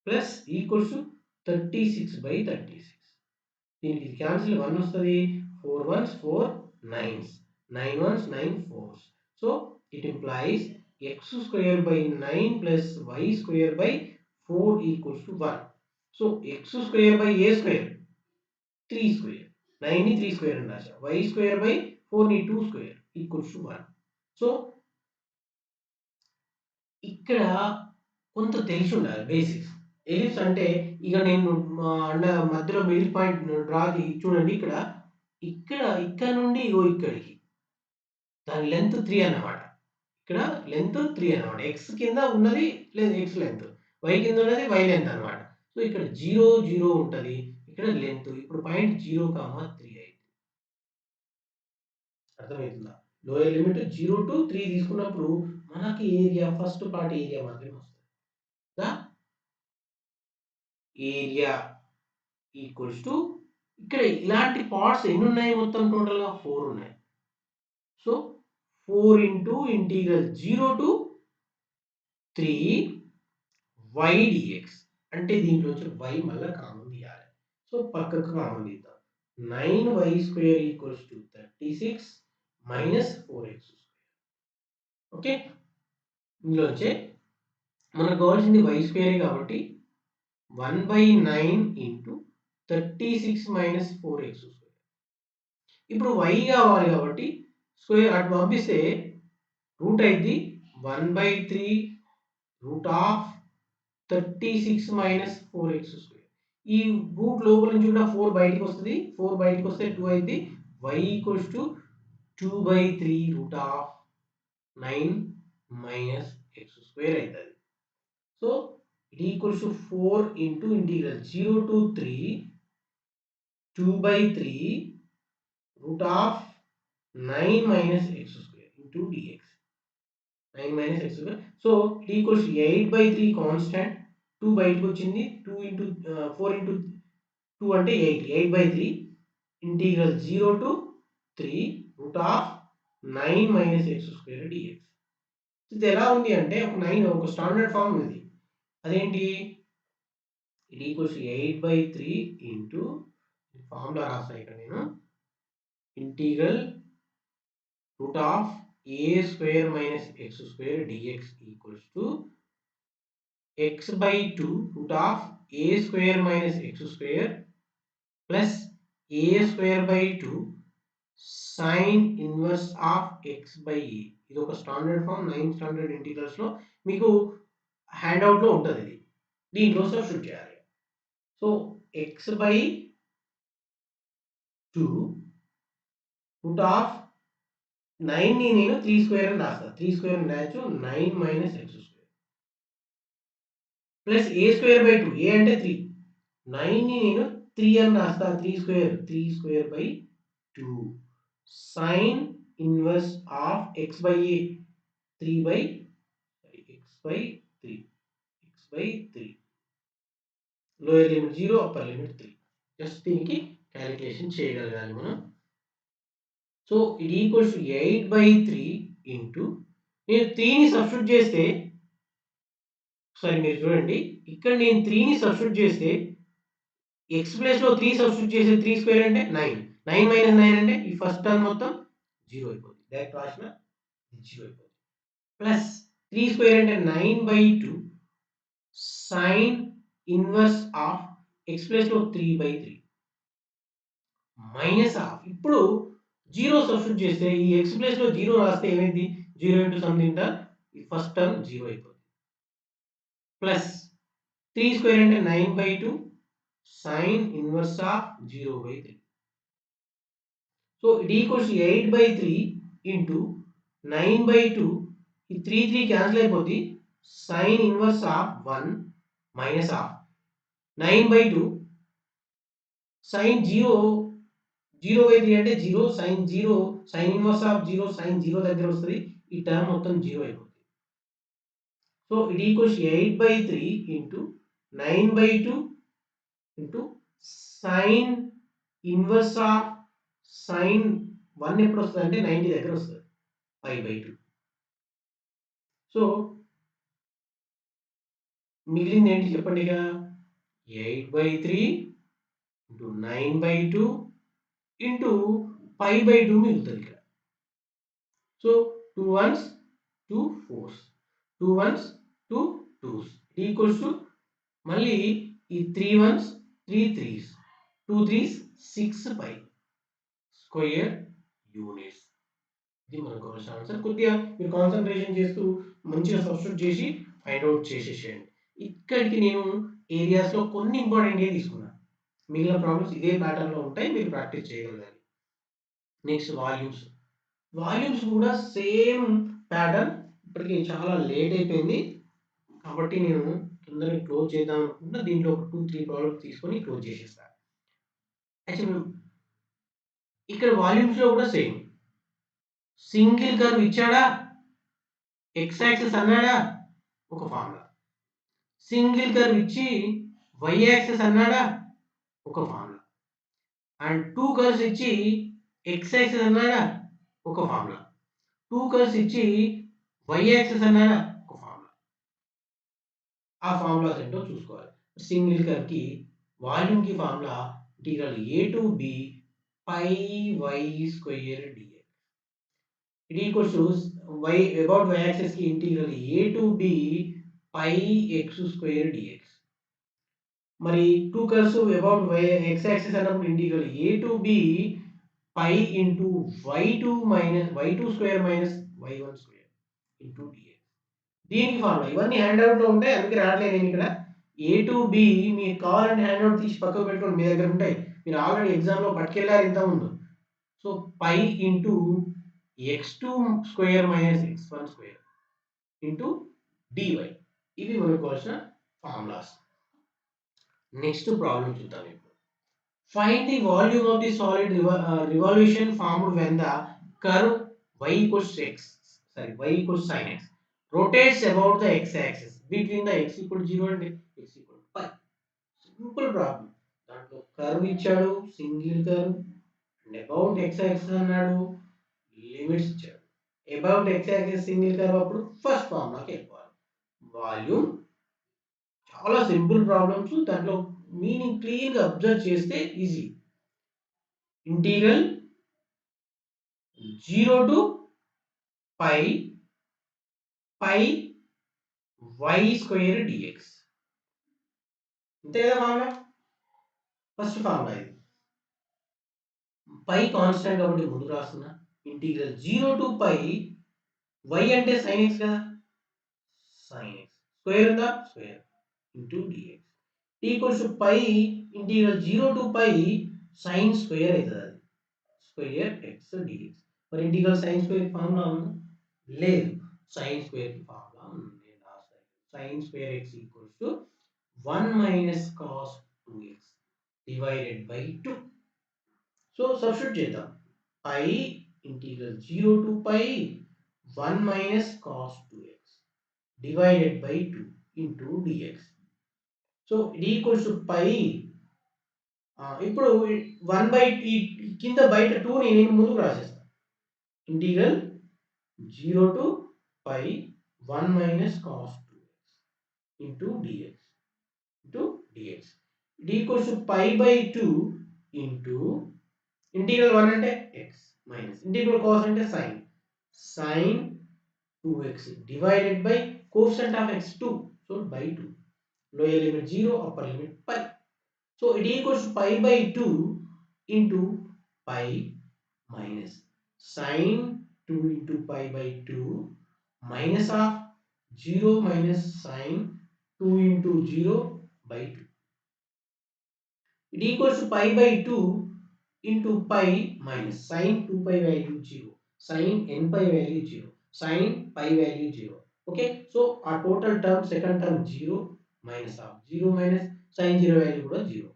plus equals to 36/36. దీనికి క్యాన్సిల్ 1 వస్తుంది. 4 1s 4 9s 9 1s 9 4s. So it implies x² / 9 plus y² / 4 equals to 1. So x² / a² 3², 9 ని 3² అని రాశా. y² / 4 ని 2² ఈక్వల్స్ టు 1. సో ఇక్కడ కొంత తెలిసి ఉండాలి బేసిక్స్. ఎలిప్స్ అంటే ఇక నేను మధ్యలో మిడిల్ పాయింట్ డ్రా చూడండి. ఇక్కడ నుండి ఇగో ఇక్కడికి దాని లెంత్ 3 అన్నమాట. ఇక్కడ లెంత్ 3 అన్నమాట. ఎక్స్ కింద ఉన్నది లేదు ఎక్స్ లెంత్, వై కింద ఉన్నది వై లెంత్ అన్నమాట. సో ఇక్కడ 0 0 ఉంటది. ఇక్కడ లెంత్ ఇప్పుడు పాయింట్ 0,3 అయింది. అర్థమవుతుందా? లోయర్ లిమిట్ 0 to 3 తీసుకున్నప్పుడు మనకి ఏరియా ఫస్ట్ పార్ట్ ఏరియా మాత్రమే వస్తుంది. ఏరియా ఈక్వల్స్ టు ఇక్కడ ఇలాంటి పార్ట్స్ ఎన్ని ఉన్నాయి? మొత్తం టోటల్ గా 4 ఉన్నాయి. So 4 into integral 0 to 3 y dx అంటే దీంట్లోంచి y మళ్ళీ కామన్ తీయాలి. సో పక్కకు కామన్ తీద్దాం. 9y² equals to 36 minus 4x². Okay, ఇందులోంచి మనకు కావాల్సింది y² కాబట్టి 1/9 into 36 minus 4x². ఇప్పుడు y కావాలి కాబట్టి స్క్వేర్ అటు పంపిస్తే రూట్ అయింది 1/3 రూట్ ఆఫ్ 36 minus 4x². ఈ రూట్ లోపల నుంచి కూడా 4 బయటికి వస్తుంది. 4 బయటికి వస్తే 2 అయింది. y equals to 2/3 root of 9 minus x² అవుతుంది. So it equals to 4 into integral 0 to 3 2/3 root of 9 minus x² into dx. 9 minus x². So it equals to 8/3 constant. 2 బయటకు వచ్చింది. 2 into 4 into 2 అంటే 8. 8/3 integral 0 to 3 root of 9 minus x² dx. ఇది ఎలా ఉంది అంటే ఒక 9 ఒక స్టాండర్డ్ ఫామ్ ఉంది. అదేంటి? ఇట్ ఈక్వల్స్ 8/3 ఇంటూ ఫార్ములా రాస్తా ఇక్కడ నేను. Integral root of a square minus x square dx equals to x/2 root of a square minus x square plus a square by 2 sine inverse of x/a. ఇది ఒక standard form 9th standard integrals లో మీకు hand out లో ఉంటుంది. ఇది దీంట్లో substitute చేయాలి. So x/2 root of 9 ని నేను 3 స్క్వేర్ అని రాస్తా. 3 స్క్వేర్ అని రాయొచ్చు. 9 minus x square plus a square by 2. a అంటే 3. 9 ని నేను 3 అని రాస్తా. 3 square by 2 sine inverse of x/a. 3 by x/3 lower limit 0, upper limit 3. Just దీనికి క్యాలిక్యులేషన్ చేయగలగాలి మనం. సో ఇట్ ఈక్వల్స్ 8/3 ఇంటూ నేను 3ని సబ్స్టిట్యూట్ చేస్తే, ఒకసారి మీరు చూడండి, ఇక్కడ నేను 3ని సబ్స్టిట్యూట్ చేస్తే x ప్లేస్లో 3 సబ్స్టిట్యూట్ చేస్తే 3 స్క్వేర్ అంటే 9. 9 మైనస్ 9 అంటే ఈ ఫస్ట్ టర్మ్ మొత్తం 0 అయిపోతుంది. డైరెక్ట్ రాసిన 0 అయిపోతుంది. ప్లస్ 3 స్క్వేర్ అంటే 9/2 సైన్ ఇన్వర్స్ ఆఫ్ x ప్లేస్లో 3/3 మైనస్ ఆఫ్. ఇప్పుడు 0 సబ్స్టిట్యూట్ చేస్తే ఈ x ప్లేస్లో 0 రాస్తే ఏమైంది? 0 ఇంటూ సంథింగ్ టర్మ్, ఈ ఫస్ట్ టర్మ్ 0 అయిపోతుంది. ప్లస్ 3 స్క్వేర్ అంటే 9/2 sine inverse of 0/3. So it equals 8/3 into 9/2. ఈ 3 క్యాన్సిల్ అయిపోద్ది. Sine inverse of 1 minus of 9/2 sine 0/3 అంటే 0 sine 0 sine inverse of 0 sine 0 దగ్గర వస్తుంది. ఈ టర్మ్ మొత్తం 0 అయిపోతుంది. So it equals 8/3 into 9/2 into sine inverse of sine 1 ఎప్పుడు వస్తుంది అంటే 90 దగ్గర వస్తుంది. 5/2. సో మిగిలింది ఏంటి చెప్పండి? ఇక 8/3 ఇంటూ 9/2 ఇంటూ 5/2 మిగులుతుంది ఇక్కడ. So 2 1s 2 4s 2 1s 2 2s equals to మళ్ళీ ఈ 3 1s 3 3s 2 3s 6 5 square units. ఇది మనకు కావాల్సిన ఆన్సర్. కొద్దిగా మీరు కాన్సన్ట్రేషన్ చేస్తూ మంచిగా సబ్స్టిట్యూట్ చేసి ఫైండ్ అవుట్ చేసేసేయండి. ఇక్కడికి నేను ఏరియాస్లో కొన్ని ఇంపార్టెంట్గా తీసుకున్నాను. మిగిలిన ప్రాబ్లమ్స్ ఇదే ప్యాటర్న్లో ఉంటాయి, మీరు ప్రాక్టీస్ చేయగలగాలి. నెక్స్ట్ వాల్యూమ్స్ కూడా సేమ్ ప్యాటర్న్. ఇప్పటికి చాలా లేట్ అయిపోయింది కాబట్టి నేను తొందరగా క్లోజ్ చేద్దాం అనుకుంటున్నా. దీంట్లో ఒక 2-3 ప్రాబ్లమ్స్ తీసుకొని క్లోజ్ చేసేస్తాను. యాక్చువల్లీ ఇక్కడ వాల్యూమ్స్లో కూడా సేమ్. సింగిల్ కర్వ్ ఇచ్చాడా, ఎక్స్ యాక్సిస్ అన్నాడా, ఒక ఫార్ములా. సింగిల్ కర్వ్ ఇచ్చి వై యాక్సిస్ అన్నాడా, ఒక ఫార్ములా. అండ్ 2 కర్వ్స్ ఇచ్చి ఎక్స్ యాక్సిస్ అన్నాడా, ఒక ఫార్ములా. 2 కర్వ్స్ ఇచ్చి వై యాక్సిస్ అన్నాడా, ఒక ఫార్ములా. ఆ ఫార్ములాస్ ఏంటో చూసుకోవాలి. సింగిల్ కర్వ్ కి వాల్యూమ్ కి formula integral a to b pi y square dx. It equals to y about y axis की integral a to b pi x square dx. మరి 2 curves about y x axis అన్నప్పుడు integral a to b pi into y2 minus y2 square minus y1 square into dx. దీనికి formula ఇవన్నీ hand out లో ఉంటాయి, అందుకే రావట్లేదు నేను ఇక్కడ. a to b మీకు కావాలంటే హ్యాండ్ అవుట్ తీసి పక్కకు పెట్టుకోండి, మీ దగ్గర ఉంటాయి. మీరు ఆల్రెడీ ఎగ్జామ్ లో పట్టుకెళ్ళారు ఇంత ముందు. So pi into x2 square minus x1 square into dy. ఇవి మనకు కావాల్సిన ఫార్ములాస్. నెక్స్ట్ ప్రాబ్లం చూద్దాం ఇప్పుడు. Find the volume of the solid revolution formed when the curve y equals sin x rotates about the x axis between the x equal to 0 and x equal to pi. Simple problem. దాంట్లో curve ఇచ్చాడు, single curve, and about x axis అన్నాడు, limits ఇచ్చాడు. About x axis single curve అప్పుడు first ఫార్ములాకి వెళ్ళిపోవాలి. Volume చాలా simple problems. దాంట్లో meaning క్లియర్‌గా అబ్జర్వ్ చేస్తే easy. Integral 0 to pi y square dx. అంతే కదా ఫార్ములా? ఫస్ట్ ఫార్ములా ఇది. పై కాన్స్టెంట్ కాబట్టి ముందు రాస్తున్నా. ఇంటిగ్రల్ 0 టు పై y అంటే sin x కదా, sin x స్క్వేర్ ఉందా, square into dx equals to pi integral 0 to pi sin square అవుతుంది. అది స్క్వేర్ x dx. మరి ఇంటిగ్రల్ sin స్క్వేర్ ఫార్ములా ఉందా? లేదు. sin స్క్వేర్ కి ఫార్ములా ఉంది, నేను రాస్తాను. sin square x equals to 1 minus cos 2x divided by 2. So substitute చేద్దాం. Pi integral 0 to pi 1 minus cos 2x divided by 2 into dx. So ఇది equals to pi. ఇప్పుడు 1 by కింద బయట 2ని నేను ముందుకు రాసేస్తాను. Integral 0 to pi 1 minus cos 2x into dx ఇది equals to pi by 2 into integral 1 అంటే x మైనస్ ఇంటిగ్రల్ cos అంటే sin 2x divided by coefficient of x 2, so by 2, lower limit 0, upper limit pi. So it equals to pi by 2 into pi minus sin 2 into pi by 2 minus of 0 minus sin 2 into 0 by 2. It equals to pi by 2 into pi minus sin 2 pi value 0, sin n pi value 0, sin pi value 0. Okay, so our total term, second term 0 minus of 0 minus sin 0 value కూడా 0.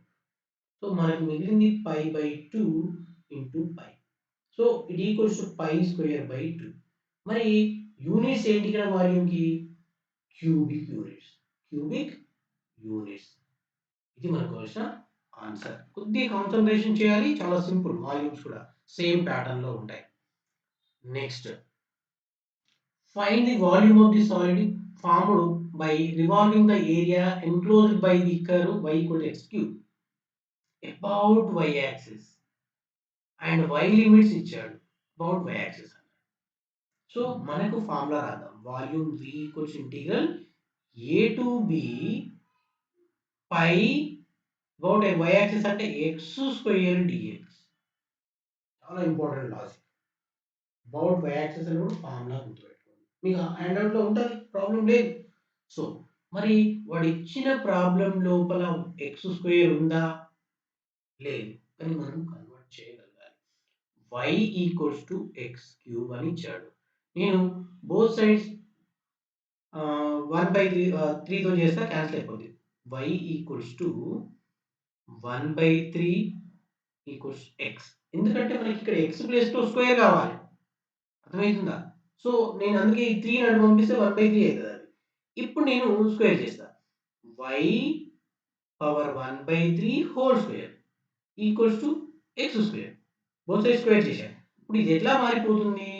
So మనకి మిగిలింది pi by 2 into pi. So it equals to pi square by 2. మరి units ఏంటి ఇక్కడ వాల్యూమ్కి? Cubic units. ఇది మనకు కావాల్సిన answer. కొద్దిగా కాన్సంట్రేషన్ చేయాలి, చాలా సింపుల్. వాల్యూమ్స్ కూడా సేమ్ ప్యాటర్న్ లో ఉంటాయి. Next, find the volume of the solid formed by revolving the area enclosed by the curve y equal to x cube about y axis and y లిమిట్స్ ఇచ్చాడు about y axis. So మనకు formula రాద్దాం. Volume v equals integral a to b pi about y axis అంటే x square dx. చాలా important logic. about y axis అని కూడా formula గుర్తుపెట్టుకోండి. మీకు హ్యాండ్అవుట్ లో ఉంటుంది, ప్రాబ్లం లేదు. సో మరి వాడు ఇచ్చిన ప్రాబ్లం లోపల x స్క్వేర్ ఉందా? లేదు, కానీ మనం కన్వర్ట్ చేయగలగాలి. y equals to X cube అని ఇచ్చాడు. నేను బోత్ సైడ్స్ 1/3 3తో చేస్తే క్యాన్సిల్ అయిపోతుంది. y equals to 1/3 equals X. ఎందుకంటే మనకి ఇక్కడ ఎక్స్ ప్లేస్ లో స్క్వేర్ కావాలి, అర్థమవుతుందా? సో నేను అందుకే ఈ 3 అటు పంపిస్తే 1/3 అవుతుంది. అది ఇప్పుడు నేను స్క్వేర్ చేస్తా. y power 1/3 whole square equals to X square. Both side square చేశాను. ఇప్పుడు ఇది ఎట్లా మారిపోతుంది?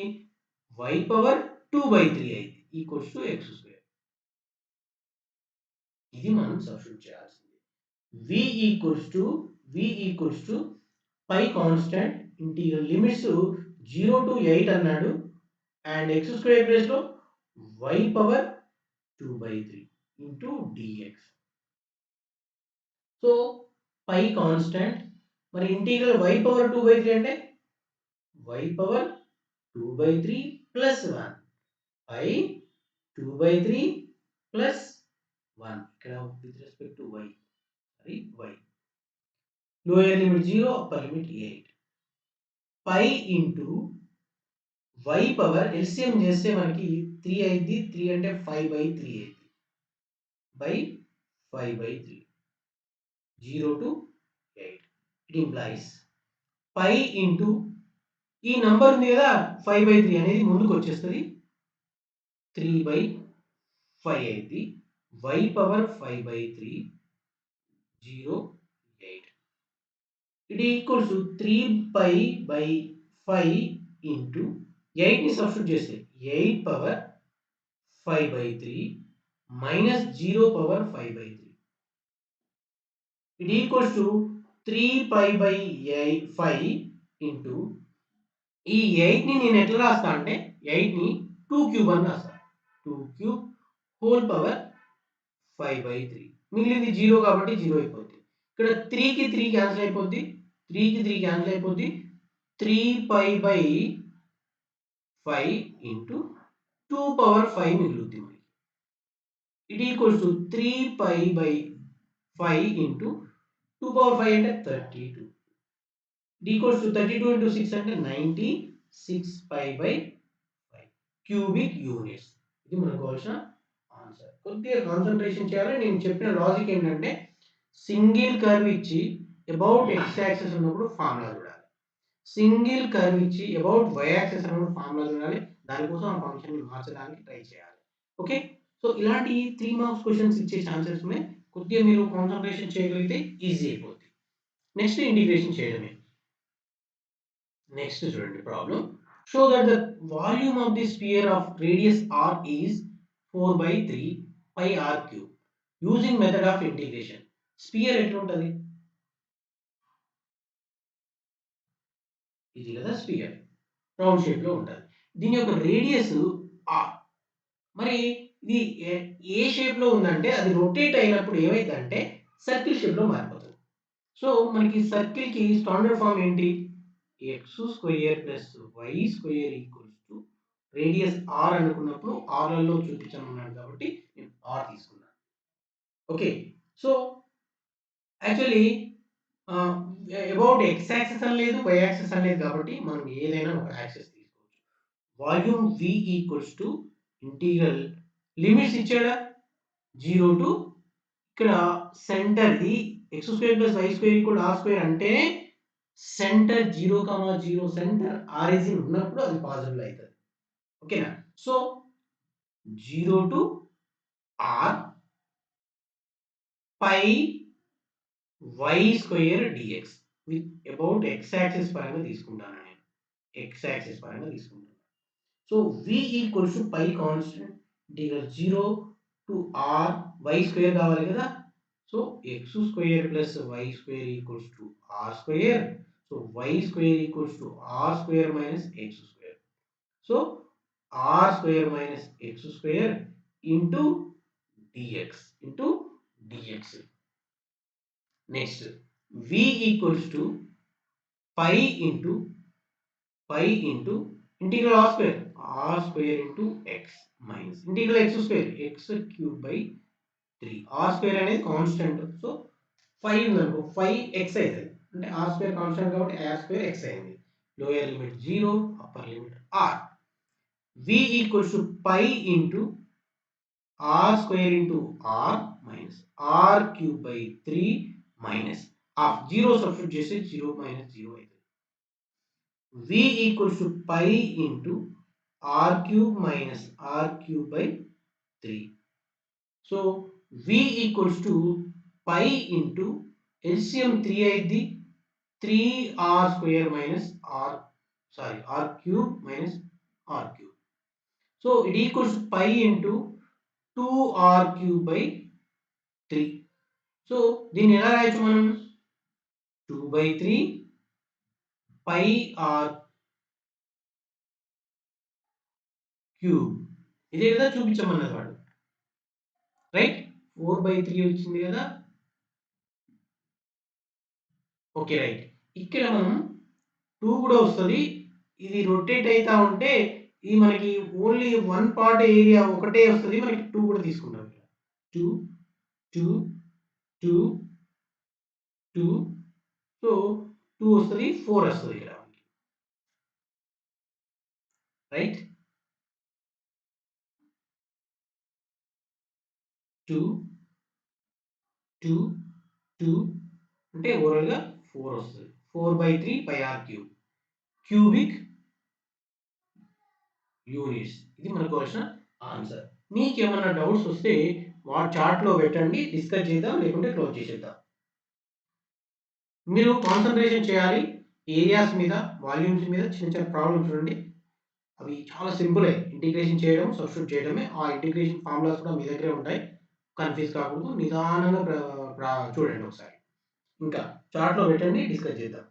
y పవర్ 2/3 అయింది ఈక్వల్స్ టు ఎక్స్ స్క్వేర్. ఇది మనం సబ్స్టిట్యూట్ చేయాల్సింది. v equals to pi constant integral limits 0 to 8 అన్నాడు, అండ్ ఎక్స్ స్క్వేర్ ప్లేస్ లో y power 2/3 into dx. So pi constant, మరి ఇంటిగ్రల్ y పవర్ 2/3 అంటే y పవర్ 2/3 ప్లస్ 1 పై 2/3 plus 1. ఇక్కడ with respect to y, sorry y, lower limit 0, upper limit 8 pi into y power LCM చేస్తే మనకి 3 అయింది. 3 అంటే 5/3 అయింది by 5/3, 0 to 8. It implies pi into ఈ నంబర్ ఉంది కదా 5/3 అనేది ముందుకు వచ్చేస్తుంది, 3/5 అయింది. y power 5/3, 0, 8. It equals to 3π/5 into 8ని సబ్స్టిట్యూట్ చేస్తే 8 power 5/3 minus 0 power 5/3. It equals to 3π/5 into ఈ 8ని నేను ఎట్లా రాస్తా అంటే 8ని 2 క్యూబ్ అని రాస్తా. 2 క్యూబ్ హోల్ పవర్ 5/3. మిగిలింది 0 కాబట్టి 0 అయిపోద్ది. ఇక్కడ 3కి 3 క్యాన్సిల్ అయిపోద్ది. 3కి 3 క్యాన్సిల్ అయిపోద్ది. 3π/5 ఇంటూ 2 పవర్ 5 మిగులుద్ది మనకి. It equals to 3π/5 into 2 power 5 అంటే 32. ఇట్ ఈక్వల్స్ టు 32 ఇంటూ 6 అంటే 96π/5 క్యూబిక్ యూనిట్స్. ఇది మనకు కావాల్సిన ఆన్సర్. కొద్దిగా కాన్సంట్రేషన్ చేయాలి. నేను చెప్పిన లాజిక్ ఏంటంటే సింగిల్ కర్వ్ ఇచ్చి అబౌట్ ఎక్స్ యాక్సిస్ ఉన్నప్పుడు ఫార్ములా చూడాలి. సింగిల్ కర్వ్ ఇచ్చి అబౌట్ వై యాక్సిస్ అన్నప్పుడు ఫార్ములా చూడాలి. దానికోసం ఆ ఫంక్షన్ని మార్చడానికి ట్రై చేయాలి. ఓకే, సో ఇలాంటి 3 మార్క్స్ క్వశ్చన్స్ ఇచ్చే ఛాన్సెస్ ఉన్నాయి. కొద్దిగా మీరు కాన్సంట్రేషన్ చేయగలిగితే ఈజీ అయిపోద్ది. నెక్స్ట్ ఇంటిగ్రేషన్ చేయడమే. నెక్స్ట్ చూడండి problem. Show that the volume of the sphere of radius r is 4/3 pi r cube using method of integration. Sphere ఎట్లా ఉంటది? ఇది కదా స్పియర్, రౌండ్ షేప్ లో ఉంటది. దీని యొక్క రేడియస్ r. మరి ఇది ఏ షేప్ లో ఉందంటే అది రొటేట్ అయినప్పుడు ఏమైందంటే సర్కిల్ షేప్ లో మారిపోతుంది. సో మనకి సర్కిల్ కి స్టాండర్డ్ ఫామ్ ఏంటి? x² plus y² equals to radius r అనుకున్నప్పుడు r లలో చూపించమన్నాడు కాబట్టి నేను r తీసుకున్నాను. Okay, so actually about x axis అని లేదు, వై యాక్సిస్ అని లేదు కాబట్టి మనం ఏదైనా ఒక యాక్సిస్ తీసుకోవచ్చు. Volume v equals to integral limits ఇచ్చాడా 0 టు ఇక్కడ centre the x² plus y² equal r² అంటే సెంటర్ 0,0 సెంటర్ ఆరిజిన్ ఉన్నప్పుడు అది పాసిబుల్ అవుతుంది. ఓకేనా? So 0 to r pi y² dx with about x axis పరంగా తీసుకుంటాను నేను. x యాక్సిస్ పరంగా తీసుకుంటాను. So v equals to pi constant integral 0 to r y² కావాలి కదా. So x² plus y² equals to r². So y² equals to r² minus x². So r² minus x² into dx into dx. Next v equals to pi into integral r² into x minus integral x², r² అనేది constant. So 5 ఉందనుకో 5x అవుతుంది అంటే r² constant కాబట్టి r² x అయింది. Lower limit 0, upper limit r. v equals to pi into r² into r minus r³ minus half 0 substitute చేస్తే 0 minus 0 అవుతుంది. v equals to pi into r³ minus r³/3. So v equals to pi into LCM 3 అయింది 3r² minus r³ minus r³. So it equals to pi into 2r³/3. సో దీన్ని ఎలా రాయొచ్చు మనం? 2/3 పై r³ ఇదే కదా చూపించమన్నది వాడు, రైట్? 4/3 వచ్చింది కదా. Okay, right. ఇక్కడ మనం 2 కూడా వస్తుంది. ఇది రొటేట్ అవుతా ఉంటే ఇది మనకి ఓన్లీ 1 పార్ట్ ఏరియా ఒకటే వస్తుంది. మనకి 2 కూడా తీసుకుంటాం. 2 2 2 2. సో 2 వస్తుంది, 4 వస్తుంది ఇక్కడ, రైట్? 2 2 2 అంటే ఓవరాల్ గా 4 వస్తుంది. 4/3 పై r³ క్యూబిక్ యూనిట్స్. ఇది మనకు కావాల్సిన ఆన్సర్. మీకు ఏమైనా డౌట్స్ వస్తే చార్ట్ లో పెట్టండి, డిస్కస్ చేద్దాం, లేకుంటే క్లోజ్ చేసేద్దాం. మీరు కాన్సంట్రేషన్ చేయాలి ఏరియాస్ మీద, వాల్యూమ్స్ మీద. చిన్న చిన్న ప్రాబ్లమ్స్ చూడండి, అవి చాలా సింపుల్. ఇంటిగ్రేషన్ చేయడం, సబ్స్టిట్యూట్ చేయడమే. ఆ ఇంటిగ్రేషన్ ఫార్ములాస్ కూడా మీ దగ్గరే ఉంటాయి. కన్ఫ్యూజ్ కాకూడదు. నిదానంగా చూడండి ఒకసారి. ఇంకా చార్ట్‌లో పెట్టండి, డిస్కస్ చేద్దాం.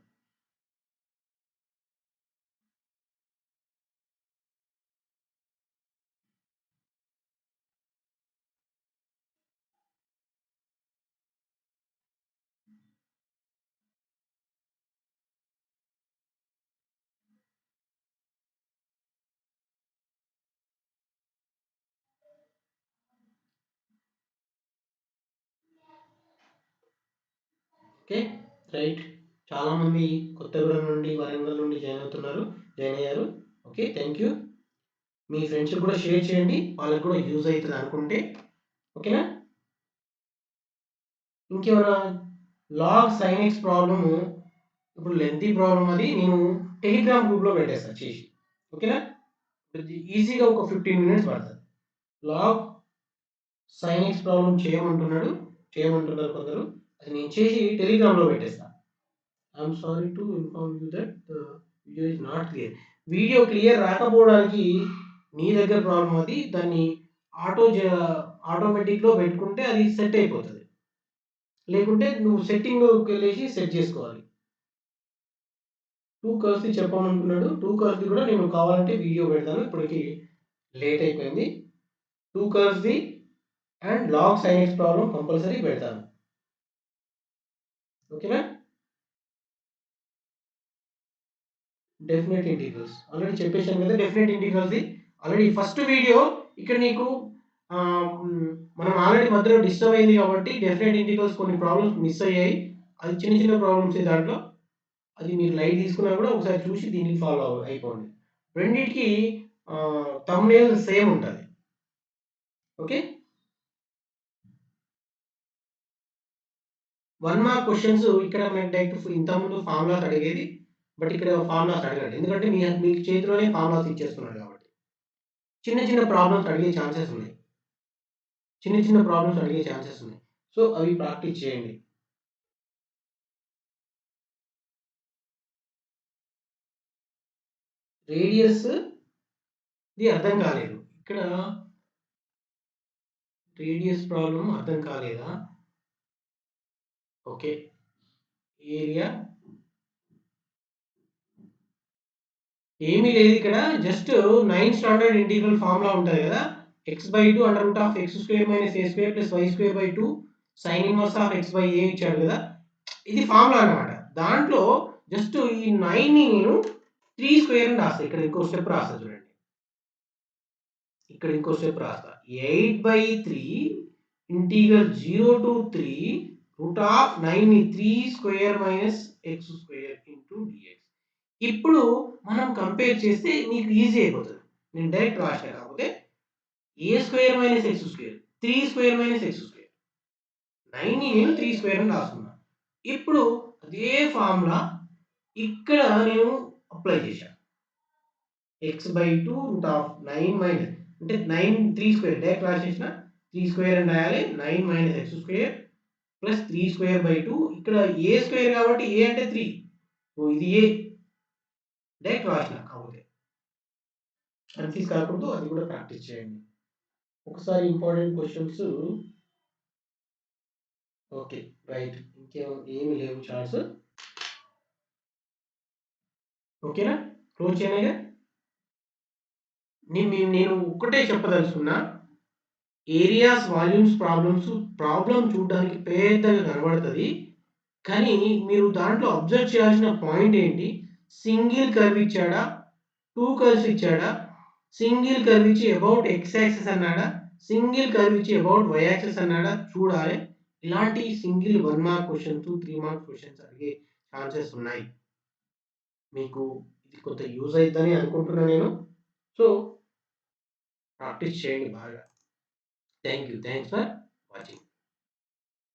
ఓకే. రైట్. చాలామంది కొత్తగూడెం నుండి, వరంగల్ నుండి జాయిన్ అయ్యారు. ఓకే. Thank you. మీ ఫ్రెండ్స్‌కి కూడా షేర్ చేయండి. వాళ్ళకి కూడా యూజ్ అయితది అనుకుంటే. ఓకేనా? ఇంకేమైనా లాగ్ సైన్ ఎక్స్ ప్రాబ్లము ఇప్పుడు లెంతీ ప్రాబ్లమ్ అది నేను టెలిగ్రామ్ గ్రూప్‌లో పెట్టేస్తా చేసి. ఓకేనా? ఇది ఈజీగా ఒక 15 మినిట్స్ పడతది. లాగ్ సైన్ ఎక్స్ ప్రాబ్లమ్ చేయమంటున్నారు కొందరు. అది నేను చేసి టెలిగ్రామ్‌లో పెట్టేస్తా. I'm sorry to inform you that the video is not clear. Video clear రాకపోవడానికి నీ దగ్గర ప్రాబ్లమ్ అది. దాన్ని ఆటో జ ఆటోమేటిక్‌లో పెట్టుకుంటే అది సెట్ అయిపోతది. లేకుంటే నువ్వు సెట్టింగ్‌లోకెళ్ళేసి సెట్ చేసుకోవాలి. 2 కర్వ్స్‌ది చెప్పమనుకున్నాడు. 2 కర్వ్స్‌ది కూడా నేను కావాలంటే వీడియో పెడతాను. ఇప్పటికి లేట్ అయిపోయింది. 2 కర్వ్స్‌ది and log sine x problem compulsory పెడతాను. ఓకేనా? డెఫినెట్ ఇంటిగ్రల్స్ ఆల్రెడీ చెప్పేసాను కదా! డెఫినెట్ ఇంటిగ్రల్స్‌ది ఆల్రెడీ ఫస్ట్ వీడియో ఇక్కడ నీకు మనం ఆల్రెడీ మధ్యలో డిస్టర్బ్ అయింది కాబట్టి డెఫినెట్ ఇంటిగ్రల్స్ కొన్ని ప్రాబ్లమ్స్ మిస్ అయ్యాయి. అది చిన్న చిన్న ప్రాబ్లమ్సే దాంట్లో. అది మీరు లైట్ తీసుకున్నా కూడా ఒకసారి చూసి దీనికి ఫాలో అయిపోండి. రెండిటికి థంబ్‌నెయిల్ సేమ్ ఉంటది. ఓకే. 1 మార్క్ క్వెషన్స్ ఇక్కడ మనకి డైరెక్ట్ ఇంతకుముందు ఫార్ములాస్ అడిగేది. బట్ ఇక్కడ ఫార్ములాస్ అడగడు. ఎందుకంటే మీకు చేతిలోనే ఫార్ములాస్ ఇచ్చేస్తున్నాడు కాబట్టి. చిన్న చిన్న ప్రాబ్లమ్స్ అడిగే ఛాన్సెస్ ఉన్నాయి. చిన్న ప్రాబ్లమ్స్ అడిగే ఛాన్సెస్ ఉన్నాయి. సో, అవి ప్రాక్టీస్ చేయండి. రేడియస్‌ది అర్థం కాలేదు. ఇక్కడ రేడియస్ ప్రాబ్లమ్ అర్థం కాలేదా? ఓకే. ఏరియా ఏమీ లేదు ఇక్కడ. Just 9th standard integral formula ఉంటది కదా! x/2 under root of x square minus a square plus y square by 2 sine inverse of x by a ఇచ్చాడు కదా! ఇది ఫార్ములా అన్నమాట. దాంట్లో జస్ట్ ఈ 9ని నేను 3 స్క్వేర్ అని రాస్తా. ఇక్కడ ఇంకో స్టెప్ రాస్తా చూడండి. ఇక్కడ ఇంకో స్టెప్ రాస్తా. 8/3 ఇంటిగ్రల్ 0 టు 3 రూట్ ఆఫ్ 9ని 3 square minus x square into dx. ఇప్పుడు మనం కంపేర్ చేస్తే మీకు ఈజీ అయిపోతది. నేను డైరెక్ట్ రాశా కాకపోతే a square minus x square 3 square minus x square 9ని నేను 3 స్క్వేర్ అని రాసుకున్నా. ఇప్పుడు అదే ఫార్ములా ఇక్కడ నేను అప్లై చేశా. x/2 రూట్ ఆఫ్ 9 మైనస్ అంటే 9 3 స్క్వేర్ డైరెక్ట్ రాసేసిన 3 స్క్వేర్ అని రాయాలి. 9 minus x square plus 3 square by 2 ఇక్కడ a స్క్వేర్ కాబట్టి a అంటే 3. సో ఇది a డైరెక్ట్ రాసిన కాకపోతే. కన్ఫ్యూజ్ కాకూడదు. అది కూడా ప్రాక్టీస్ చేయండి. ఒకసారి ఇంపార్టెంట్ క్వెషన్స్ ఓకే. రైట్. ఏమి లేవు చార్ట్స్. ఓకేనా? క్లోజ్ చేయనా ఇగ? నేను ఒక్కటే చెప్పదలుచుకున్నా. ఏరియాస్, వాల్యూమ్స్ ప్రాబ్లమ్ చూడడానికి పెద్దగా కనబడతది. కానీ మీరు దాంట్లో అబ్జర్వ్ చేయాల్సిన పాయింట్ ఏంటి? సింగిల్ కర్వ్ ఇచ్చాడా? 2 కర్వ్స్ ఇచ్చాడా? సింగిల్ కర్వ్ ఇచ్చి అబౌట్ x యాక్సిస్ అన్నాడా? సింగిల్ కర్వ్ ఇచ్చి అబౌట్ y యాక్సిస్ అన్నాడా? చూడాలి. ఇలాంటి single 1 mark questions, 3 mark questions అడిగే ఛాన్సెస్ ఉన్నాయి. మీకు ఇది కొంత యూజ్ అయిద్దని అనుకుంటున్నా నేను. సో, ప్రాక్టీస్ చేయండి బాగా. Thanks for watching.